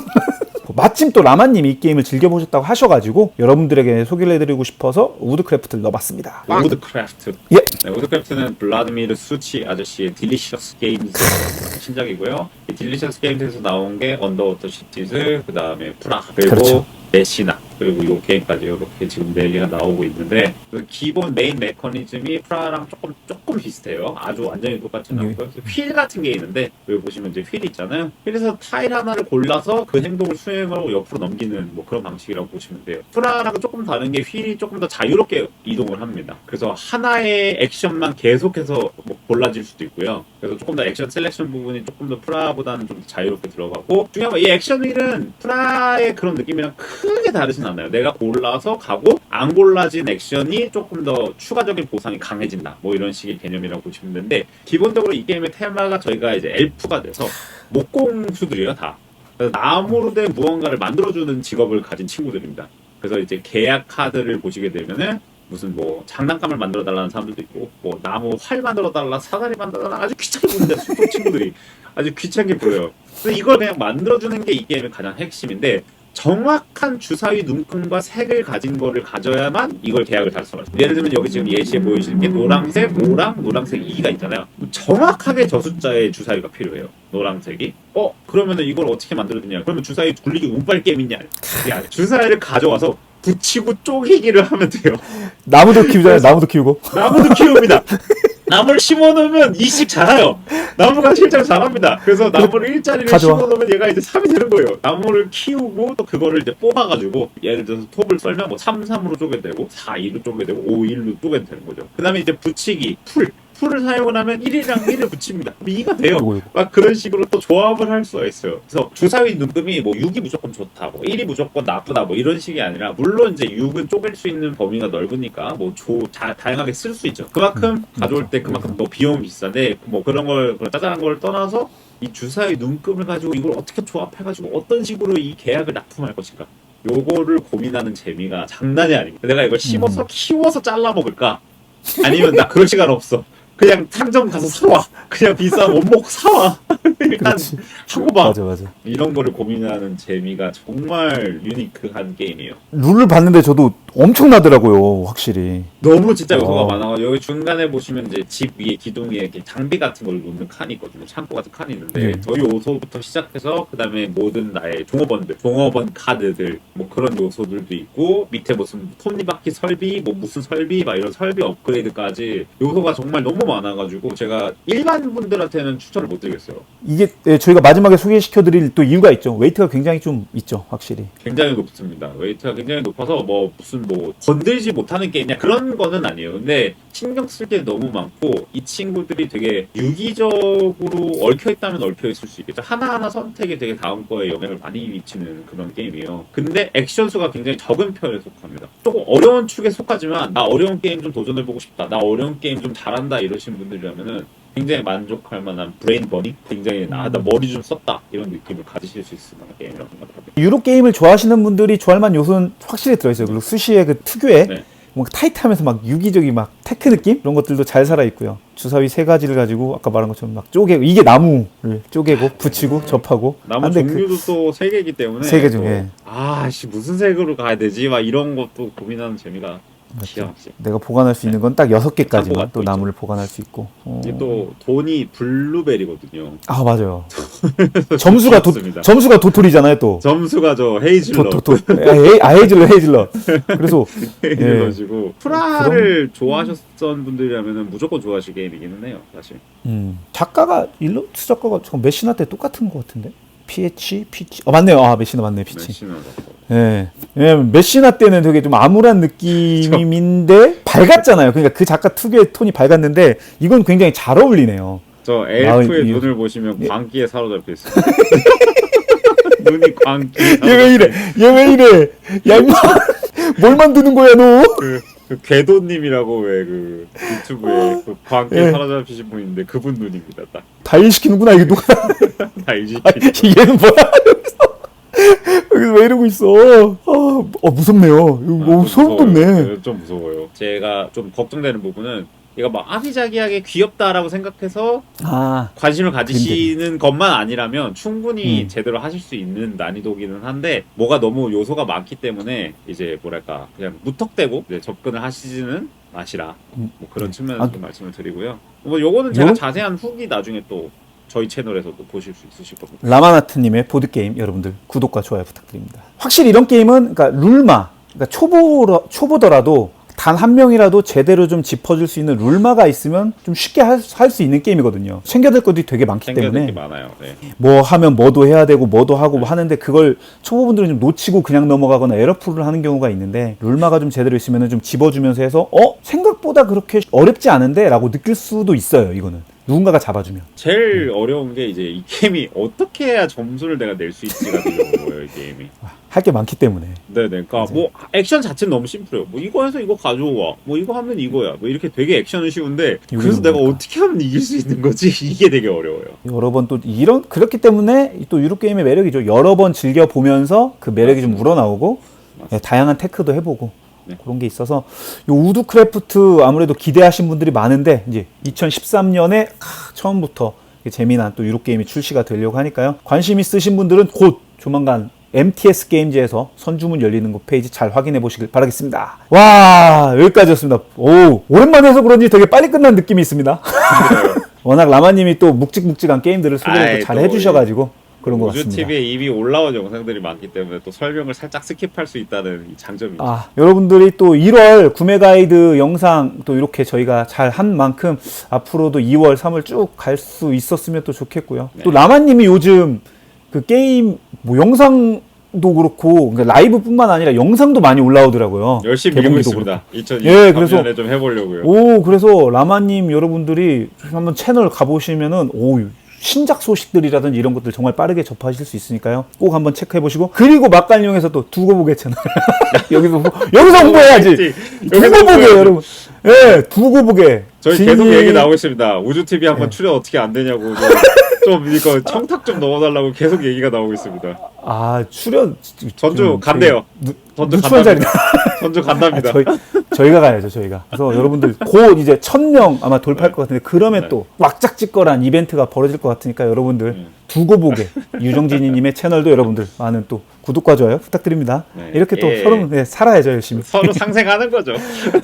많고 마침 또 라마님이 이 게임을 즐겨보셨다고 하셔가지고 여러분들에게 소개를 해드리고 싶어서 우드크래프트를 넣어봤습니다. 우드크래프트. 예. 네, 우드크래프트는 블라드미르 수치 아저씨의 딜리셔스 게임즈 신작이고요. 이 딜리셔스 게임즈에서 나온 게 언더워터 시티즈, 그 다음에 프라, 그리고 그렇죠. 메시나, 그리고 이 게임까지 이렇게 지금 4개가 나오고 있는데 그 기본 메인 메커니즘이 프라랑 조금 비슷해요. 아주 완전히 똑같진 않고요. 휠 같은 게 있는데 여기 보시면 이제 휠이 있잖아요. 휠에서 타일 하나를 골라서 그 행동을 수행하고 옆으로 넘기는 뭐 그런 방식이라고 보시면 돼요. 프라랑 조금 다른 게 휠이 조금 더 자유롭게 이동을 합니다. 그래서 하나의 액션만 계속해서 뭐 골라질 수도 있고요. 그래서 조금 더 액션 셀렉션 부분이 조금 더 프라보다는 좀 자유롭게 들어가고, 중요한 건 이 액션 휠은 프라의 그런 느낌이랑 크게 다르진 않아요. 내가 골라서 가고 안 골라진 액션이 조금 더 추가적인 보상이 강해진다, 뭐 이런 식의 개념이라고 보시면 되는데, 기본적으로 이 게임의 테마가 저희가 이제 엘프가 돼서 목공수들이에요. 다 그래서 나무로 된 무언가를 만들어주는 직업을 가진 친구들입니다. 그래서 이제 계약 카드를 보시게 되면은 무슨 뭐 장난감을 만들어 달라는 사람들도 있고, 뭐 나무 활 만들어 달라, 사다리 만들어 달라, 아주 귀찮게 보는데 수도 친구들이 아주 귀찮게 보여요. 그래서 이걸 그냥 만들어주는 게 이 게임의 가장 핵심인데, 정확한 주사위 눈금과 색을 가진 거를 가져야만 이걸 계약을 달성할 수 있어요. 예를 들면 여기 지금 예시에 보이시는 게 노란색 5랑 노란색 2가 있잖아요. 정확하게 저 숫자의 주사위가 필요해요. 노란색이. 그러면은 이걸 어떻게 만들어주냐? 그러면 주사위 굴리기 운빨 게임이냐? 그게 아니에요. 주사위를 가져와서 붙이고 쪼개기를 하면 돼요. 나무도 키우잖아요. 나무도 키우고. 나무도 키웁니다. 나무를 심어놓으면 이씩 자라요. 나무가 실제로 자랍니다. 그래서 나무를 일자리를 심어놓으면 얘가 이제 3이 되는 거예요. 나무를 키우고 또 그거를 이제 뽑아가지고, 예를 들어서 톱을 썰면 뭐 3, 3으로 쪼개도 되고 4, 2로 쪼개도 되고 5, 1로 쪼개도 되는 거죠. 그 다음에 이제 붙이기, 풀을 사용을 하면 1이랑 1을 붙입니다. 2가 돼요. 막 그런 식으로 또 조합을 할 수가 있어요. 그래서 주사위 눈금이 뭐 6이 무조건 좋다, 뭐 1이 무조건 나쁘다, 뭐 이런 식이 아니라, 물론 이제 6은 쪼갤 수 있는 범위가 넓으니까 뭐 다양하게 쓸 수 있죠. 그만큼 가져올 때 그만큼 뭐 비용이 비싼데, 뭐 그런 짜잘한 걸 떠나서 이 주사위 눈금을 가지고 이걸 어떻게 조합해가지고 어떤 식으로 이 계약을 납품할 것인가, 요거를 고민하는 재미가 장난이 아닙니다. 내가 이걸 심어서 키워서 잘라 먹을까? 아니면 나 그럴 시간 없어, 그냥 상점 가서 사와, 그냥 비싼 원목 사와. 일단 하고 봐. 맞아. 이런 거를 고민하는 재미가 정말 유니크한 게임이에요. 룰을 봤는데 저도 엄청나더라고요, 확실히. 너무 진짜 요소가 많아요. 여기 중간에 보시면 이제 집 위에 기둥 위에 이렇게 장비 같은 걸 놓는 칸이 있거든요. 창고 같은 칸이 있는데, 저 요소부터 시작해서 그 다음에 모든 나의 종업원 카드들, 뭐 그런 요소들도 있고, 밑에 무슨 톱니바퀴 설비, 뭐 무슨 설비, 막 이런 설비 업그레이드까지 요소가 정말 너무 많아가지고 제가 일반 분들한테는 추천을 못 드리겠어요. 이게 저희가 마지막에 소개시켜드릴 또 이유가 있죠. 웨이트가 굉장히 좀 있죠, 확실히. 굉장히 높습니다. 웨이트가 굉장히 높아서 뭐 무슨 뭐 건들지 못하는 게임이냐 그런 거는 아니에요. 근데 신경 쓸 게 너무 많고, 이 친구들이 되게 유기적으로 얽혀있다면 얽혀있을 수 있겠죠. 하나하나 선택이 되게 다음 거에 영향을 많이 미치는 그런 게임이에요. 근데 액션 수가 굉장히 적은 편에 속합니다. 조금 어려운 축에 속하지만, 나 어려운 게임 좀 도전해보고 싶다, 나 어려운 게임 좀 잘한다 이러신 분들이라면은 굉장히 만족할 만한 브레인 버닝, 굉장히 나 머리 좀 썼다 이런 느낌을 가지실 수 있을 만한 게임이라고 생각합니다. 유로 게임을 좋아하시는 분들이 좋아할 만한 요소는 확실히 들어있어요. 그리고 수시의 그 특유의 뭔가 타이트하면서 막 유기적인 막 테크 느낌? 이런 것들도 잘 살아있고요. 주사위 3가지를 가지고 아까 말한 것처럼 막 쪼개고, 이게 나무를 쪼개고 붙이고 접하고. 나무 종류도 또 3개이기 때문에 3개 중에 무슨 색으로 가야 되지? 막 이런 것도 고민하는 재미가 기가 막히죠. 내가 보관할 수 있는 건 딱 6개까지만 또 나무를 보관할 수 있고. 이게 또 돈이 블루베리거든요. 아, 맞아요. 점수가 도토리잖아요, 또. 점수가 저 헤이즐넛. 헤이즐넛. 그래서 헤이즐넛이고, 프라를 좋아하셨던 분들이라면 무조건 좋아하실 게임이기는 해요, 사실. 작가가 일러스트 작가가 메시나 때 똑같은 것 같은데. 피치. 맞네요. 메시나 맞네, 피치. 메시나 때는 되게 좀 암울한 느낌인데 밝았잖아요. 그러니까 그 작가 특유의 톤이 밝았는데, 이건 굉장히 잘 어울리네요. 저 엘프의 눈을 보시면 광기에 사로잡혀 있어요. 눈이 광기. 얘 왜 이래? 야, 임마! 뭘 만드는 거야, 너? 그 궤도님이라고 왜 그 유튜브에 그 광기에 사로잡히신 분 있는데, 그분 눈입니다. 딱. 다 일시키는구나, 이게 누가. 다 일시키죠. 얘는 뭐야? 여기서 왜 이러고 있어? 무섭네요. 소름 돋네. 좀 무서워요. 제가 좀 걱정되는 부분은, 얘가 막 아기자기하게 귀엽다라고 생각해서 아, 관심을 가지시는 것만 아니라면 충분히 음. 제대로 하실 수 있는 난이도기는 한데 뭐가 너무 요소가 많기 때문에 이제 뭐랄까 그냥 무턱대고 이제 접근을 하시지는 마시라. 뭐 그런 측면에서 아, 좀 말씀을 드리고요. 뭐 요거는 제가 요- 자세한 후기 나중에 또 저희 채널에서도 보실 수 있으실 겁니다. 라마나트님의 보드게임 여러분들 구독과 좋아요 부탁드립니다. 확실히 이런 게임은 그러니까 룰마, 그러니까 초보더라도 단 한 명이라도 제대로 좀 짚어줄 수 있는 룰마가 있으면 좀 쉽게 할 수 있는 게임이거든요. 챙겨야 될 것들이 되게 많기 생겨야 때문에 될게 많아요. 네. 뭐 하면 뭐도 해야 되고 뭐도 하고 뭐 하는데 그걸 초보분들은 좀 놓치고 그냥 넘어가거나 에러풀을 하는 경우가 있는데 룰마가 좀 제대로 있으면 좀 집어주면서 해서 생각보다 그렇게 어렵지 않은데 라고 느낄 수도 있어요. 이거는 누군가가 잡아주면. 제일 어려운 게 이제 이 게임이 어떻게 해야 점수를 내가 낼 수 있지가 되는 거예요, 이 게임이. 할 게 많기 때문에. 네네. 그러니까 뭐 액션 자체는 너무 심플해요. 뭐 이거 해서 이거 가져와. 뭐 이거 하면 이거야. 뭐 이렇게 되게 액션은 쉬운데 그래서 내가 뭡니까? 어떻게 하면 이길 수 있는 거지? 이게 되게 어려워요. 여러 번 또 이런 그렇기 때문에 또 유료 게임의 매력이죠. 여러 번 즐겨 보면서 그 매력이 좀 우러나오고 다양한 테크도 해보고 네. 그런 게 있어서 요 우드크래프트 아무래도 기대하신 분들이 많은데 이제 2013년에 처음부터 재미난 또 유료 게임이 출시가 되려고 하니까요. 관심 있으신 분들은 곧 조만간 MTS 게임즈에서 선주문 열리는 거 페이지 잘 확인해 보시길 바라겠습니다. 와, 여기까지였습니다. 오, 오랜만에 해서 그런지 되게 빨리 끝난 느낌이 있습니다. 워낙 라마님이 또 묵직묵직한 게임들을 소개를 아이, 또 잘 또 해주셔가지고 그런 것 같습니다. 우주TV에 이미 올라온 영상들이 많기 때문에 또 설명을 살짝 스킵할 수 있다는 이 장점이 있죠. 아, 여러분들이 또 1월 구매 가이드 영상 또 이렇게 저희가 잘 한 만큼 앞으로도 2월, 3월 쭉 갈 수 있었으면 또 좋겠고요. 네. 또 라마님이 요즘 그 게임 뭐 영상도 그렇고 그러니까 라이브뿐만 아니라 영상도 많이 올라오더라고요. 열심히 밀고 개봉기도 있습니다. 그렇고. 2023년에 예, 그래서 좀 해보려고요. 오, 그래서 라마님 여러분들이 한번 채널 가보시면은 오, 신작 소식들이라든지 이런 것들 정말 빠르게 접하실 수 있으니까요. 꼭 한번 체크해 보시고 그리고 막간용에서 또 두고보게 채널 여기서 홍보해야지. 두고보게 여러분. 예, 두고보게. 저희 계속 얘기 나오고 있습니다. 우주TV 한번 출연 어떻게 안 되냐고 좀 이거 청탁 좀 넣어달라고 계속 얘기가 나오고 있습니다. 아, 출연 전주 간대요. 전주 누추한 간답니다. 전주 간답니다. 저희가 가야죠, 저희가. 그래서 여러분들 곧 이제 1000명 아마 돌파할 것 같은데 그러면 네. 또 왁짝지껄한 이벤트가 벌어질 것 같으니까 여러분들 두고 보게 유정진이님의 채널도 여러분들 많은 또 구독과 좋아요 부탁드립니다. 네. 이렇게 또 예. 서로 살아야죠, 열심히. 서로 상생하는 거죠.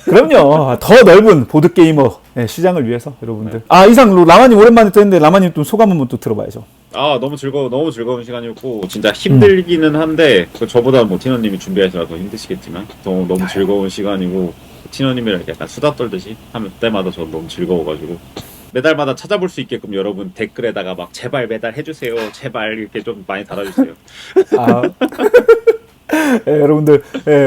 그럼요. 더 넓은 보드 게이머 시장을 위해서 여러분들. 아, 이상 라마님 오랜만에 또 했는데 라마님 또 소감 한번 또 들어봐야죠. 아 너무 즐거운 시간이었고 진짜 힘들기는 한데 저보다 뭐 티너님이 준비하시라 더 힘드시겠지만 너무 즐거운 시간이고 티너님이랑 약간 수다 떨듯이 하면 때마다 저 너무 즐거워가지고 매달마다 찾아볼 수 있게끔 여러분 댓글에다가 막 제발 매달 해주세요 제발 이렇게 좀 많이 달아주세요. 아. 여러분들,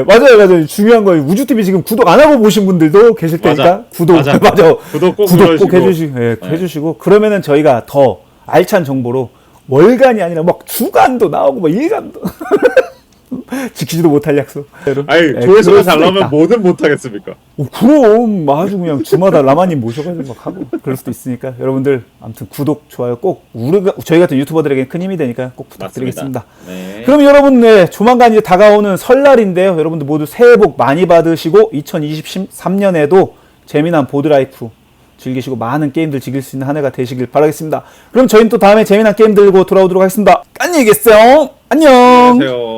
맞아요. 중요한 거예요. 우주TV 지금 구독 안 하고 보신 분들도 계실 테니까 맞아. 구독, 맞아. 맞아. 구독 꼭 구독 눌러주시고. 꼭 해주시고, 해주시고, 그러면은 저희가 더 알찬 정보로 월간이 아니라 막 주간도 나오고, 막 일간도. 지키지도 못할 약속. 아니 조회수가 잘 나오면 뭐든 못하겠습니까? 그럼 아주 그냥 주마다 라마님 모셔가지고 막 하고 그럴 수도 있으니까 여러분들 아무튼 구독, 좋아요 꼭 저희 같은 유튜버들에게 큰 힘이 되니까 꼭 부탁드리겠습니다. 네. 그럼 여러분 조만간 이제 다가오는 설날인데요. 여러분들 모두 새해 복 많이 받으시고 2023년에도 재미난 보드라이프 즐기시고 많은 게임들 즐길 수 있는 한 해가 되시길 바라겠습니다. 그럼 저희는 또 다음에 재미난 게임 들고 돌아오도록 하겠습니다. 안녕히 계세요. 안녕. 안녕하세요.